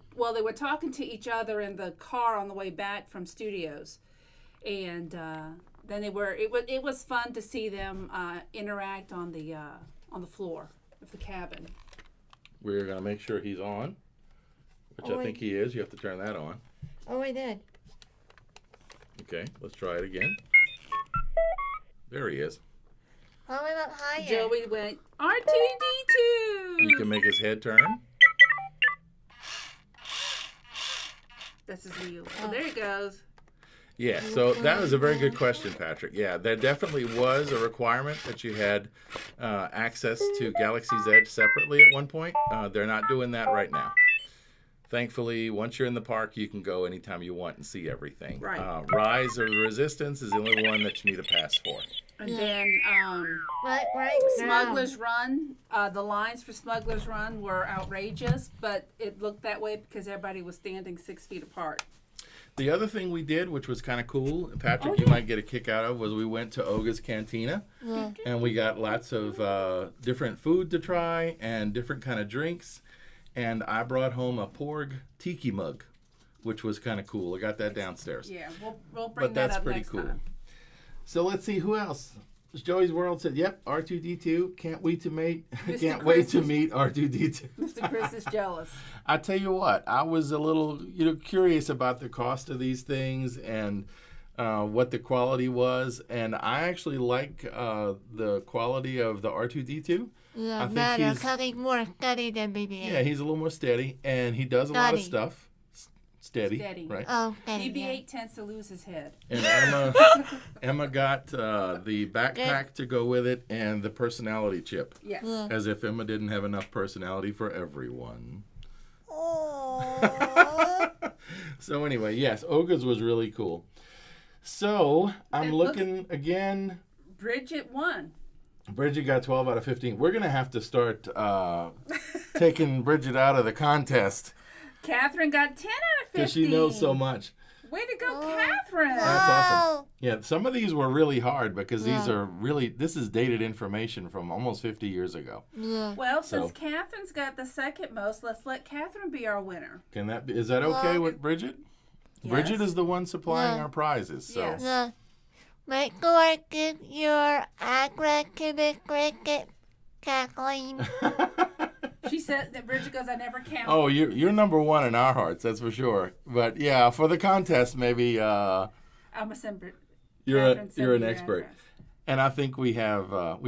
talking to each other in the car on the way back from studios, and then it was fun to see them interact on the floor of the cabin. We're going to make sure he's on, which Oh, I think he is. You have to turn that on. Oh, we did. Okay, let's try it again. There he is. Oh, we went higher. Joey went R2D2. You can make his head turn. That's his wheel. Oh, there he goes. Yeah, so that was a very good question, Patrick. Yeah, there definitely was a requirement that you had access to Galaxy's Edge separately at one point. They're not doing that right now. Thankfully, once you're in the park, you can go anytime you want and see everything. Right. Rise of the Resistance is the only one that you need a pass for. And then Right now. Smuggler's Run, the lines for Smuggler's Run were outrageous, but it looked that way because everybody was standing 6 feet apart. The other thing we did, which was kind of cool, Patrick, you might get a kick out of, was we went to Oga's Cantina, Yeah. and we got lots of different food to try and different kind of drinks. And I brought home a Porg tiki mug, which was kind of cool. I got that downstairs. Yeah, we'll bring But that that's up pretty next cool. time. So let's see who else. Joey's World said, "Yep, R2D2. Can't wait to meet. Mr. Can't wait to Chris. meet R2D2." Mr. Chris is jealous. I tell you what, I was a little, curious about the cost of these things and what the quality was, and I actually like the quality of the R2D2. Yeah, I think better, he's- cutting more steady than BB-8. Yeah, he's a little more steady, and he does a lot of Steady. stuff. Steady, Steady. right? Oh, steady. BB-8 tends to lose his head. And Emma got the backpack to go with it and the personality chip. Yes. Yeah. As if Emma didn't have enough personality for everyone. Oh. So anyway, yes, Oga's was really cool. So I'm It looking again. Bridgette won. Bridget got 12 out of 15. We're going to have to start taking Bridget out of the contest Catherine got 10 out of 15. because she knows so much. Way to go, Oh. Catherine. That's awesome. Oh. Yeah, some of these were really hard because these Yeah. are really, this is dated information from almost 50 years ago. Yeah. Well, So- since Catherine's got the second most, let's let Catherine be our winner. Is that okay Well, with Bridget? Yes. Bridget is the one supplying Yeah. our prizes. So Yes. Yeah. Make sure I give your address to Miss Cricket, Kathleen. She said that Bridget goes, I never count. Oh, you're number one in our hearts, that's for sure. But yeah, for the contest, maybe I'm a send you're Catherine, send you're an me your expert. address. And I think we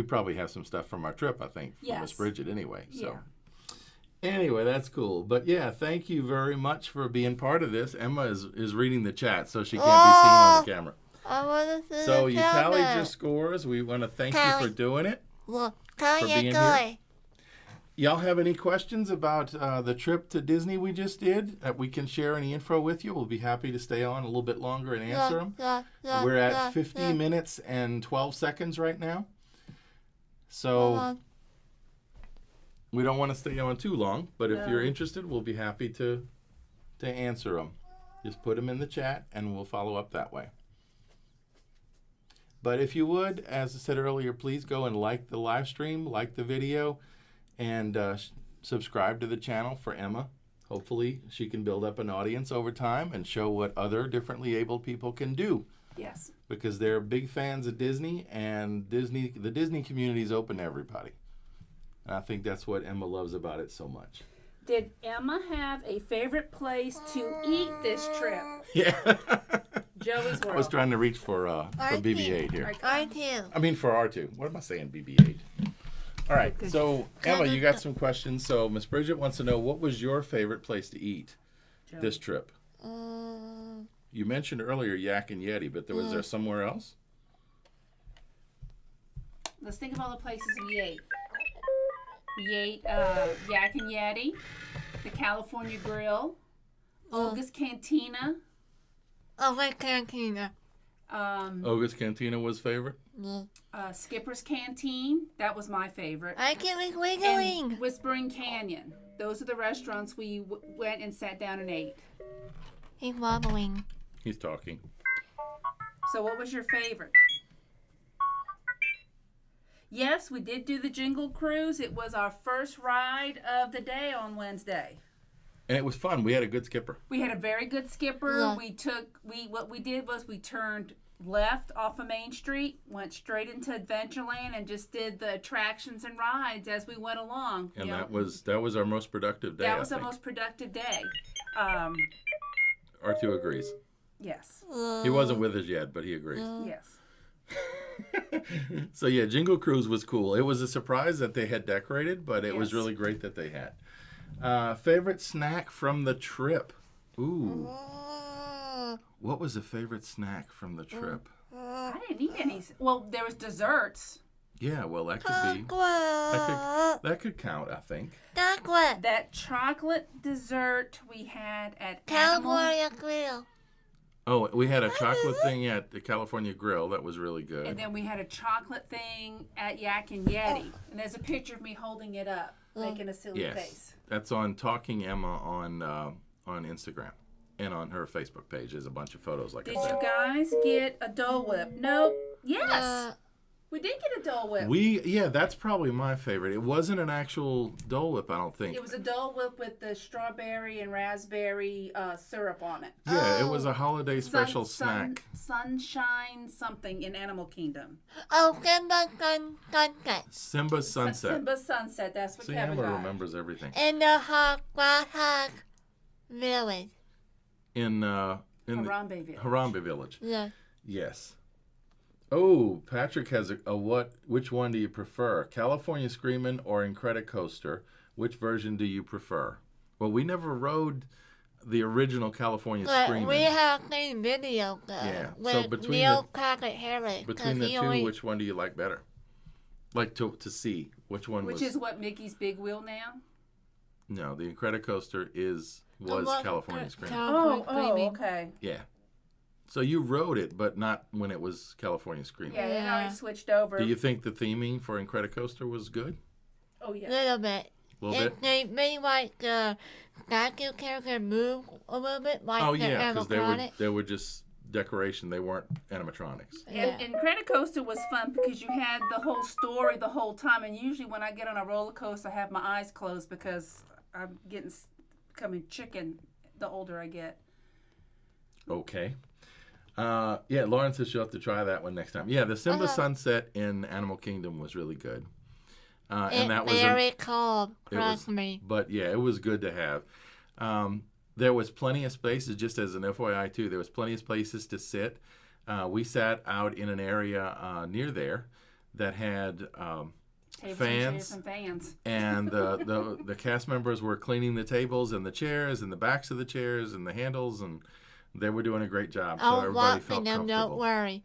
probably have some stuff from our trip. I think from Yes. Miss Bridget anyway. So Yeah. anyway, that's cool. But yeah, thank you very much for being part of this. Emma is reading the chat, so she can't be seen on the camera. I want to see So the you tallied camera. your scores. We want to thank you Tally. for doing it. Look, tell for your being story. Y'all have any questions about the trip to Disney we just did that we can share any info with you? We'll be happy to stay on a little bit longer and answer them. We're at 50 minutes and 12 seconds right now. So we don't want to stay on too long, but if you're interested, we'll be happy to answer them. Just put them in the chat and we'll follow up that way. But if you would, as I said earlier, please go and like the live stream, like the video, and subscribe to the channel for Emma. Hopefully she can build up an audience over time and show what other differently abled people can do. Yes. Because they're big fans of Disney, and the Disney community is open to everybody. And I think that's what Emma loves about it so much. Did Emma have a favorite place to eat this trip? Yeah. Joey's World. I was trying to reach for R2. BB-8 here. R2. I mean for R2. What am I saying, BB-8? All right, so Emma, you got some questions. So Miss Bridgette wants to know, what was your favorite place to eat this trip? You mentioned earlier Yak and Yeti, but was there somewhere else? Let's think of all the places we ate. We ate Yak and Yeti, the California Grill, Olga's Cantina. Olga's Cantina. Olga's Cantina was favorite? Skipper's Canteen. That was my favorite. I can be wiggling. And Whispering Canyon. Those are the restaurants we went and sat down and ate. He's wobbling. He's talking. So what was your favorite? Yes, we did do the Jingle Cruise. It was our first ride of the day on Wednesday. And it was fun. We had a good skipper. We had a very good skipper. Yeah. What we did was we turned left off of Main Street, went straight into Adventureland, and just did the attractions and rides as we went along. And that was our most productive day. That was our most productive day. R2 agrees. Yes. He wasn't with us yet, but he agrees. Yes. So yeah, Jingle Cruise was cool. It was a surprise that they had decorated, but it was Yes. really great that they had. Favorite snack from the trip? Ooh. What was the favorite snack from the trip? I didn't eat any. Well, there was desserts. Yeah, well, that could be. That could count, I think. Chocolate. That chocolate dessert we had at California Grill. Oh, we had a chocolate thing at the California Grill. That was really good. And then we had a chocolate thing at Yak and Yeti. And there's a picture of me holding it up, making a silly face. That's on Talking Emma on Instagram. And on her Facebook page, there's a bunch of photos like Did I said. you guys get a Dole Whip? Nope. Yes. We did get a Dole Whip. That's probably my favorite. It wasn't an actual Dole Whip, I don't think. It was a Dole Whip with the strawberry and raspberry syrup on it. Yeah, it was a holiday special snack. Sunshine something in Animal Kingdom. Oh, Simba Sunset. Simba Sunset. Simba Sunset. That's what See, Kevin Emma got. remembers everything. In the Groundhog Village. In Harambe Village. Harambe Village. Yeah. Yes. Oh, Patrick has a what? Which one do you prefer? California Screamin' or Incredicoaster? Which version do you prefer? Well, we never rode the original California But Screamin'. we have seen video Yeah. with So between Neil the Patrick Harris. between the two, which one do you like better? Like to see which one Which was? is what Mickey's Big Wheel now? No, the Incredicoaster was California Screamin'. Okay. Yeah. So you rode it, but not when it was California Screamin'. Yeah, they already switched over. Do you think the theming for Incredicoaster was good? Oh, yeah. Little bit. A little bit? They made like the statue character move a little bit like Oh the yeah, because animatronic. they were just decoration. They weren't animatronics. Yeah. And Incredicoaster was fun because you had the whole story the whole time. And usually when I get on a roller coaster, I have my eyes closed because I'm becoming chicken the older I get. Okay. Yeah, Lauren says she'll have to try that one next time. Yeah, the Simba Sunset in Animal Kingdom was really good. And that was very cold, trust me. But yeah, it was good to have. There was plenty of spaces, just as an FYI too. There was plenty of places to sit. We sat out in an area near there that had fans, and the cast members were cleaning the tables and the chairs and the backs of the chairs and the handles, and they were doing a great job. So everybody felt comfortable. Don't worry.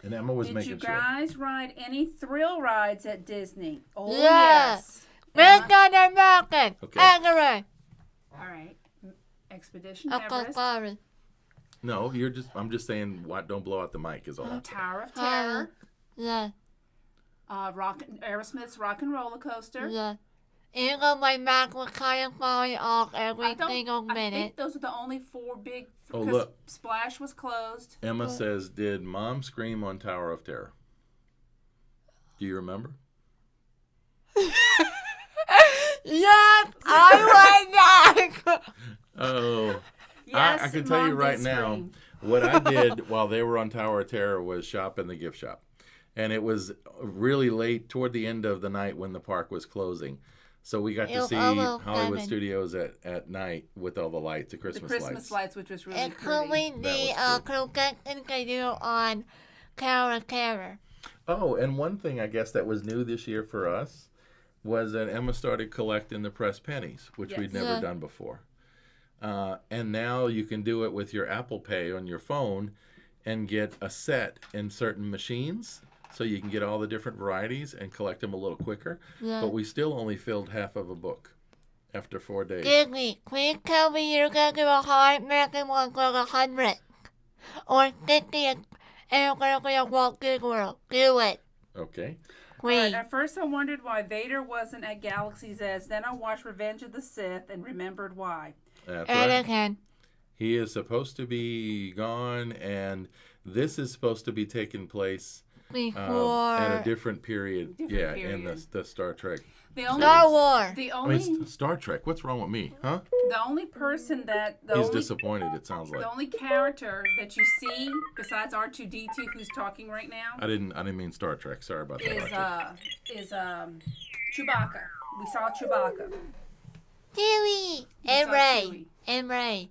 And Emma was Did making you sure. guys ride any thrill rides at Disney? Oh, Yeah. yes. We're gonna make it. Okay. Angry. All right. Expedition Okay, Everest. sorry. No, I'm just saying, don't blow out the mic is all. Tower of Terror. Yeah. Aerosmith's Rock and Roller Coaster. Yeah. Even though my Mac was kind of falling off every I single minute. think those are the only 4 big. Oh, Because look. Splash was closed. Emma says, "Did Mom scream on Tower of Terror?" Do you remember? Yes, I went back. Oh, Yes, I can tell you Mom right did now, scream. what I did while they were on Tower of Terror was shop in the gift shop. And it was really late toward the end of the night when the park was closing. So we got It to was see almost Hollywood 7. Studios at night with all the lights, the The Christmas, Christmas lights, which was really Including pretty. That the was cool. projection they do on Tower of Terror. Oh, and one thing I guess that was new this year for us was that Emma started collecting the pressed pennies, which we'd Yes. never Yeah. done before. And now you can do it with your Apple Pay on your phone and get a set in certain machines. So you can get all the different varieties and collect them a little quicker. Yeah. But we still only filled half of a book after 4 days. Disney, please tell me you're going to do a hard American one for 100 or 50 and you're going to be a Walt Disney World. Do it, Okay. please. Alright, at first I wondered why Vader wasn't at Galaxy's Edge. Then I watched Revenge of the Sith and remembered why. That's right. Anakin. He is supposed to be gone, and this is supposed to be taking place Before at a different period. Different in period. the Star Trek. The only Star Wars. the I only mean, Star Trek. What's wrong with me, huh? the only person that He's disappointed. It sounds like. the only character that you see besides R2D2 who's talking right now I didn't mean Star Trek. Sorry about that. is Chewbacca. We saw Chewbacca. Chewie. We And saw Ray. Chewie. And Ray.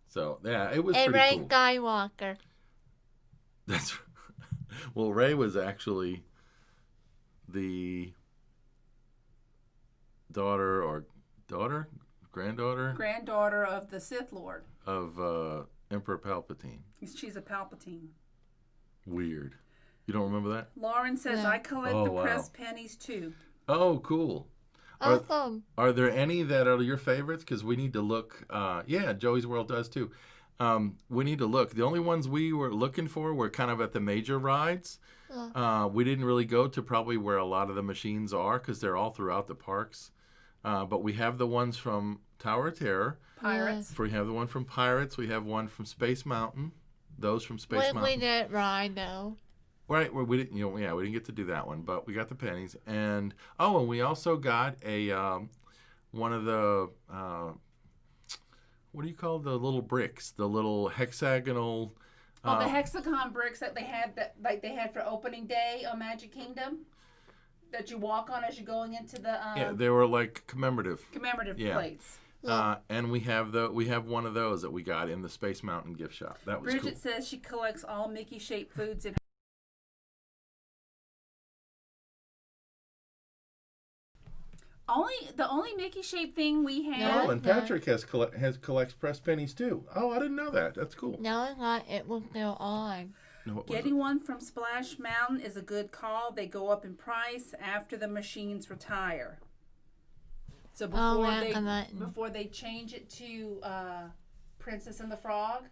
So yeah, it was And pretty Ray cool. Skywalker. That's well, Ray was actually the Granddaughter of the Sith Lord. of Emperor Palpatine. She's a Palpatine. Weird. You don't remember that? Lauren says Yeah. I collect Oh, the wow. pressed pennies too. Oh, cool. Are- Awesome. Are there any that are your favorites? Because we need to look. Yeah, Joey's World does too. We need to look. The only ones we were looking for were kind of at the major rides. We didn't really go to probably where a lot of the machines are because they're all throughout the parks. But we have the ones from Tower of Terror. Pirates. We have the one from Pirates. We have one from Space Mountain. Those from Space When we Mountain. didn't ride though. Right, well, we didn't, we didn't get to do that one, but we got the pennies, and we also got a one of the what do you call the little bricks, the little hexagonal. The hexagon bricks that they had for opening day on Magic Kingdom, that you walk on as you're going into the Yeah, they were like commemorative, commemorative yeah. plates. and we have one of those that we got in the Space Mountain gift shop. That was Bridget cool. says she collects all Mickey-shaped foods in the only Mickey-shaped thing we have. Oh, and Patrick collects pressed pennies too. Oh, I didn't know that. That's cool. No, I thought it was still on. No, what was Getting it? one from Splash Mountain is a good call. They go up in price after the machines retire. So before they change it to Princess and the Frog,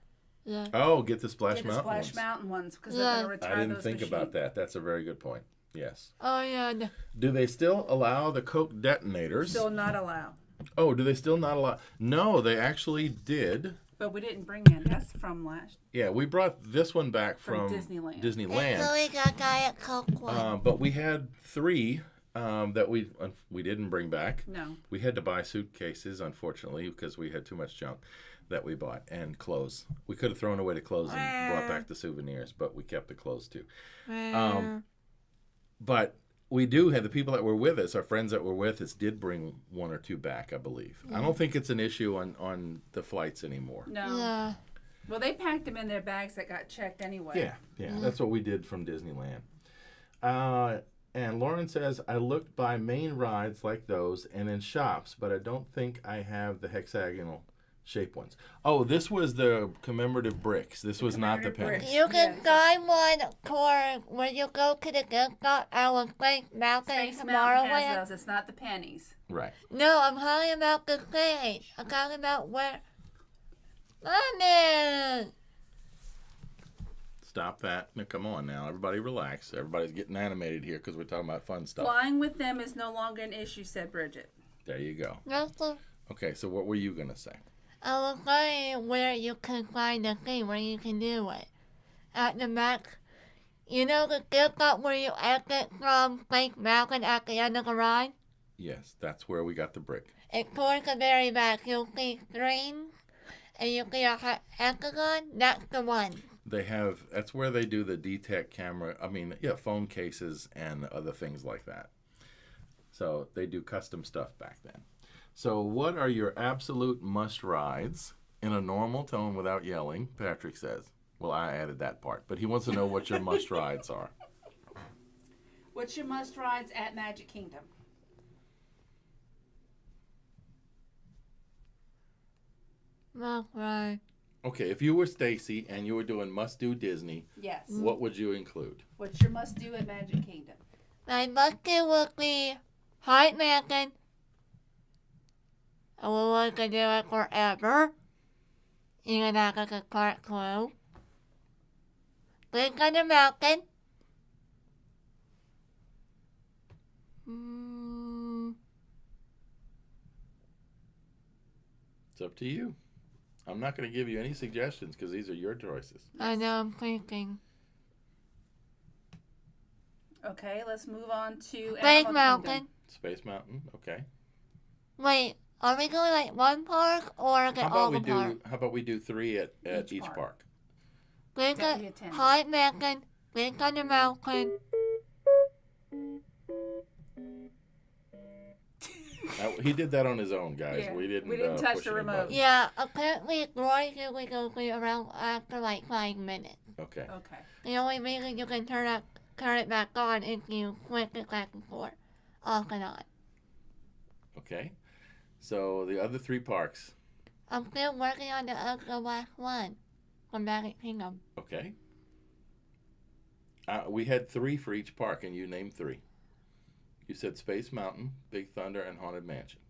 Yeah. Oh, get the Splash get the Mountain Splash ones. Mountain ones because Yeah. they're going to retire I didn't those think machines. about that. That's a very good point. Yes. Oh yeah. Do they still allow the Coke detonators? Still not allowed. Oh, do they still not allow? No, they actually did. But we didn't bring in. That's from last. Yeah, we brought this one back From from Disneyland. And so Disneyland. we got Diet Coke one. But we had 3 that we didn't bring back. No. We had to buy suitcases, unfortunately, because we had too much junk that we bought and clothes. We could have thrown away the clothes and brought back the souvenirs, but we kept the clothes too. But we do have the people that were with us, our friends that were with us, did bring 1 or 2 back, I believe. I don't think it's an issue on the flights anymore. No. Yeah. Well, they packed them in their bags that got checked anyway. Yeah, that's what we did from Disneyland. And Lauren says, I looked by main rides like those and in shops, but I don't think I have the hexagonal shape ones. Oh, this was the commemorative bricks. This was not the commemorative pennies. You can Yes. buy one for when you go to the gift shop at our Space Mountain Space tomorrow. Mountain has those. It's not the pennies. Right. No, I'm talking about the stage. I'm talking about where. Mommy! stop that. Now, come on now. Everybody relax. Everybody's getting animated here because we're talking about fun stuff. Flying with them is no longer an issue, said Bridgette. There you go. That's the Okay, so what were you going to say? I was going where you can find the thing where you can do it. At the Mac, you know the gift shop where you exit from Space Mountain at the end of the ride? Yes, that's where we got the brick. It's towards the very back. You'll see strings, and you see a hexagon. That's the one. That's where they do the DTEC camera, phone cases and other things like that. So they do custom stuff back then. So what are your absolute must rides in a normal tone without yelling? Patrick says. Well, I added that part, but he wants to know what your must rides are. What's your must rides at Magic Kingdom? That's right. Okay, if you were Stacy and you were doing must do Disney, Yes. what would you include? What's your must do at Magic Kingdom? My must do would be Heart Mountain. I would want to do it forever. Even after the park closed. Click on the mountain. It's up to you. I'm not going to give you any suggestions because these are your choices. I know, I'm thinking. Okay, let's move on to Space Animal Mountain. Kingdom. Space Mountain, okay. Wait, are we going like one park or get all the parks? How about we do 3 at each park. park? Click That'd on be a 10. Heart Mountain. Click on the mountain. He did that on his own, guys. Yeah, We didn't touch push the any remote. buttons. Yeah, apparently Roy usually goes around after like 5 minutes. Okay. Okay. The only reason you can turn it back on is you click it back and forth, off and on. Okay. So the other 3 parks. I'm still working on the last one from Magic Kingdom. Okay. We had 3 for each park, and you named 3. You said Space Mountain, Big Thunder, and Haunted Mansion.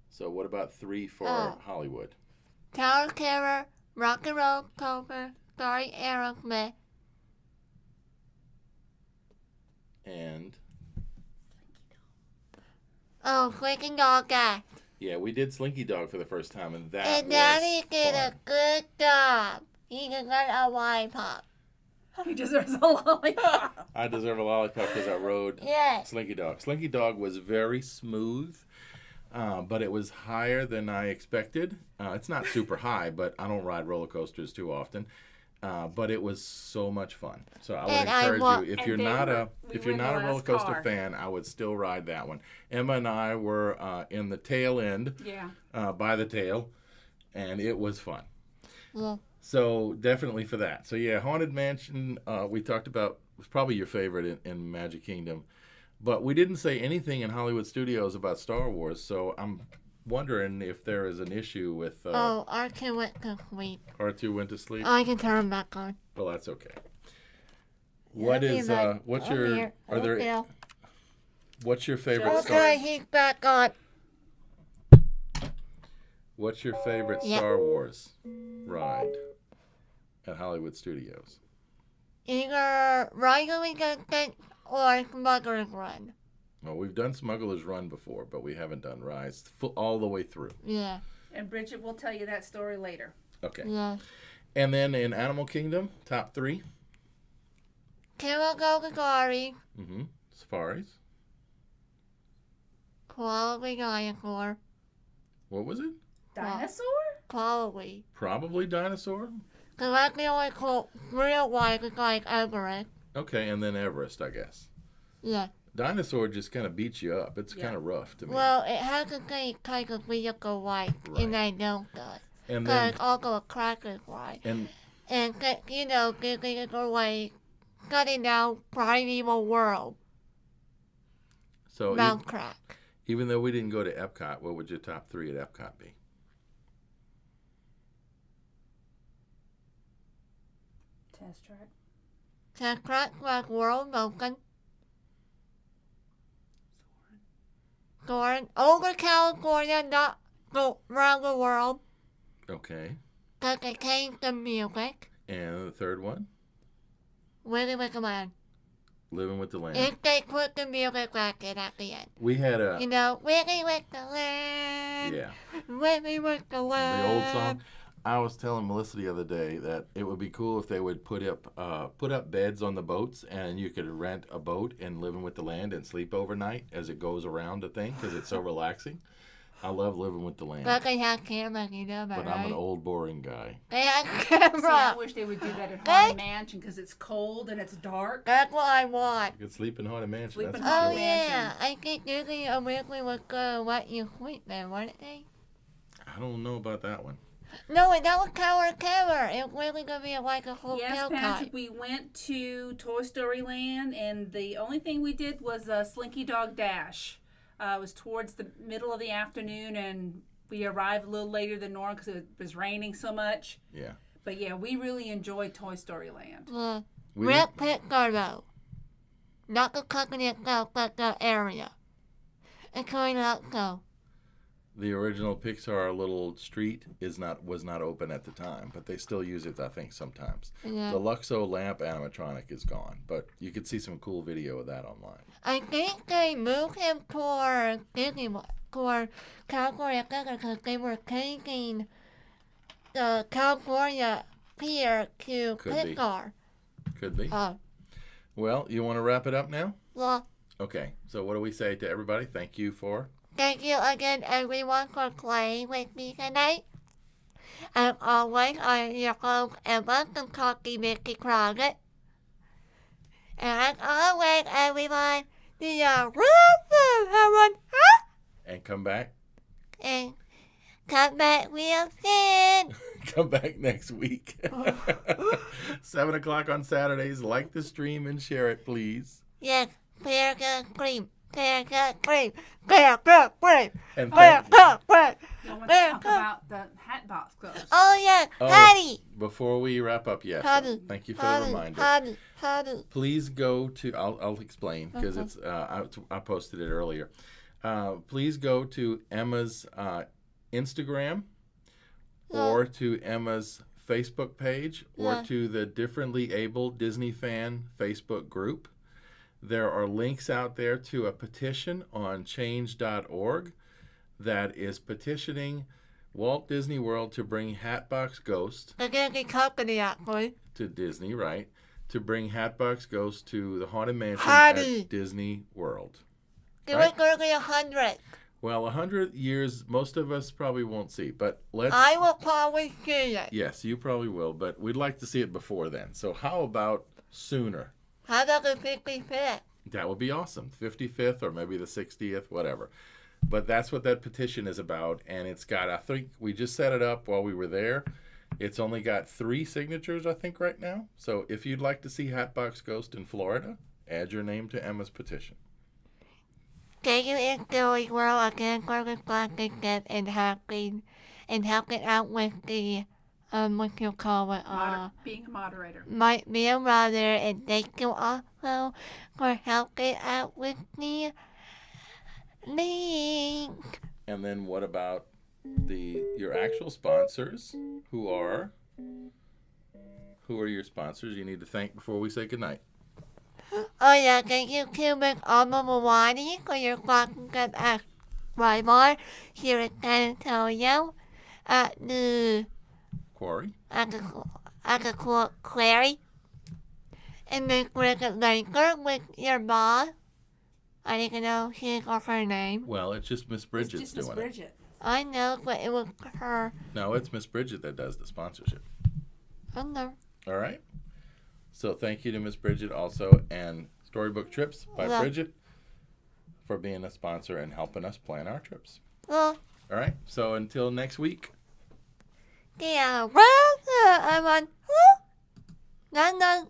So what about 3 for Hollywood? Tower Terror, Rock and Roll Coaster, Starry Aerosmith, And Freaking Dog Guy. yeah, we did Slinky Dog for the first time, and that And was Daddy did fun. a good job. He can get a lollipop. He deserves a lollipop. I deserve a lollipop because I rode Yes. Slinky Dog. Slinky Dog was very smooth, but it was higher than I expected. It's not super high, but I don't ride roller coasters too often. But it was so much fun. So I would And I encourage wa- you, if And you're they not were- a we if you're were in not the a roller last coaster car. fan, I would still ride that one. Emma and I were in the tail end, Yeah. by the tail, and it was fun. Yeah. So definitely for that. So yeah, Haunted Mansion, we talked about, was probably your favorite in Magic Kingdom, but we didn't say anything in Hollywood Studios about Star Wars. So I'm wondering if there is an issue with R2 went to sleep. R2 went to sleep. I can turn him back on. Well, that's okay. What's your favorite Okay, he's back on. What's your favorite Yeah. Star Wars ride at Hollywood Studios? Either Rising Resistance or Smuggler's Run. Well, we've done Smuggler's Run before, but we haven't done Rise all the way through. Yeah. And Bridgette will tell you that story later. Okay. Yeah. And then in Animal Kingdom, top 3. Chemical Safari, Safaris. Quality Dinosaur. What was it? Dinosaur? Quality. Probably Dinosaur. Because that's the only real one is like Everest. Okay, and then Everest, I guess. Yeah. Dinosaur just kind of beats you up. It's Yeah. kind of rough to me. Well, it has the same type of vehicle like, and I know that. and Because then it's also a cracker ride. and And, giving it away, cutting down Primeval World. so Mount Crack. even though we didn't go to Epcot, what would your top 3 at Epcot be? Test track. Test Track like World Motion. Soarin' over California, not go around the world. Okay. Because it changed the music. And the third one, Wiggly Wiggly Land. Living with the Land. If they put the music back in at the end. We had a You know, Wiggly Wiggly Land. yeah. Wiggly Wiggly Land. The old song. I was telling Melissa the other day that it would be cool if they would put up beds on the boats, and you could rent a boat and Living with the Land and sleep overnight as it goes around the thing because it's so relaxing. I love Living with the Land, But they have camera, you know that, but right? I'm an old boring guy. They have See, I camera. wish they would do that at Hey. Haunted Mansion because it's cold and it's dark. That's what I want. You could sleep in Haunted Mansion. Sleep That's in for Oh Haunted sure. yeah, I think usually a Wiggly would go what you sleep there, wouldn't they? I don't know about that one. No, that was Tower Tower. It was really gonna be like a hotel Yes, type. Patrick, we went to Toy Story Land, and the only thing we did was Slinky Dog Dash. It was towards the middle of the afternoon, and we arrived a little later than normal because it was raining so much. Yeah. But yeah, we really enjoyed Toy Story Land. We Red Pixar though. Not the company itself, but the area. It's really not so. The original Pixar little street was not open at the time, but they still use it, I think, sometimes. Yeah. The Luxo lamp animatronic is gone, but you could see some cool video of that online. I think they moved him toward Disney, toward California because they were changing the California pier to Could be. Pixar. Could be. Oh, Well, you want to wrap it up now? well, Okay, so what do we say to everybody? Thank you for... thank you again, everyone, for playing with me tonight. As always, I'm your host, Emma, the Talkie Mickey Closet. And as always, everyone, the everyone, And come back. and come back real soon. Come back next week. 7 o'clock on Saturdays. Like the stream and share it, please. Yes, clear the cream, clear the cream, clear the cream, And clear thank, the cream. You want to talk about the hat box clothes? Oh yeah, Oh. honey, before we wrap up, yes. honey, Thank you for the reminder. honey. Please go to, I'll explain because it's I posted it earlier. Please go to Emma's Instagram or to Emma's Facebook page or Yeah. to the Differently Abled Disney Fan Facebook group. There are links out there to a petition on change.org that is petitioning Walt Disney World to bring Hatbox Ghost The Disney company, actually. to Disney, right? To bring Hatbox Ghost to the Haunted Mansion Honey. at Disney World. It Right. was going to be 100. Well, 100 years, most of us probably won't see, but let's... I will probably see it. Yes, you probably will, but we'd like to see it before then. So how about sooner? How about the 55th? That would be awesome. 55th or maybe the 60th, whatever. But that's what that petition is about, and it's got, I think, we just set it up while we were there. It's only got 3 signatures, I think, right now. So if you'd like to see Hatbox Ghost in Florida, add your name to Emma's petition. Thank you, in Story World, again for the sponsorship and helping out with the, what you call it, Being a moderator. my meal brother, and thank you also for helping out with the link. And then what about your actual sponsors? Who are your sponsors you need to thank before we say goodnight? Oh yeah, thank you to Miss Alma Mawani for your sponsorship at DryBar here in San Antonio at the Quarry. And Miss Bridgette Langford with your boss. I didn't even know his or her name. Well, it's just Miss It's Bridget's just Miss doing it. Bridget. I know, but it was her. No, it's Miss Bridget that does the sponsorship. I know. All right. So thank you to Miss Bridget also, and Storybook Trips by Yeah. Bridget for being a sponsor and helping us plan our trips. Well, All right. So until next week. yeah, I'm on. None.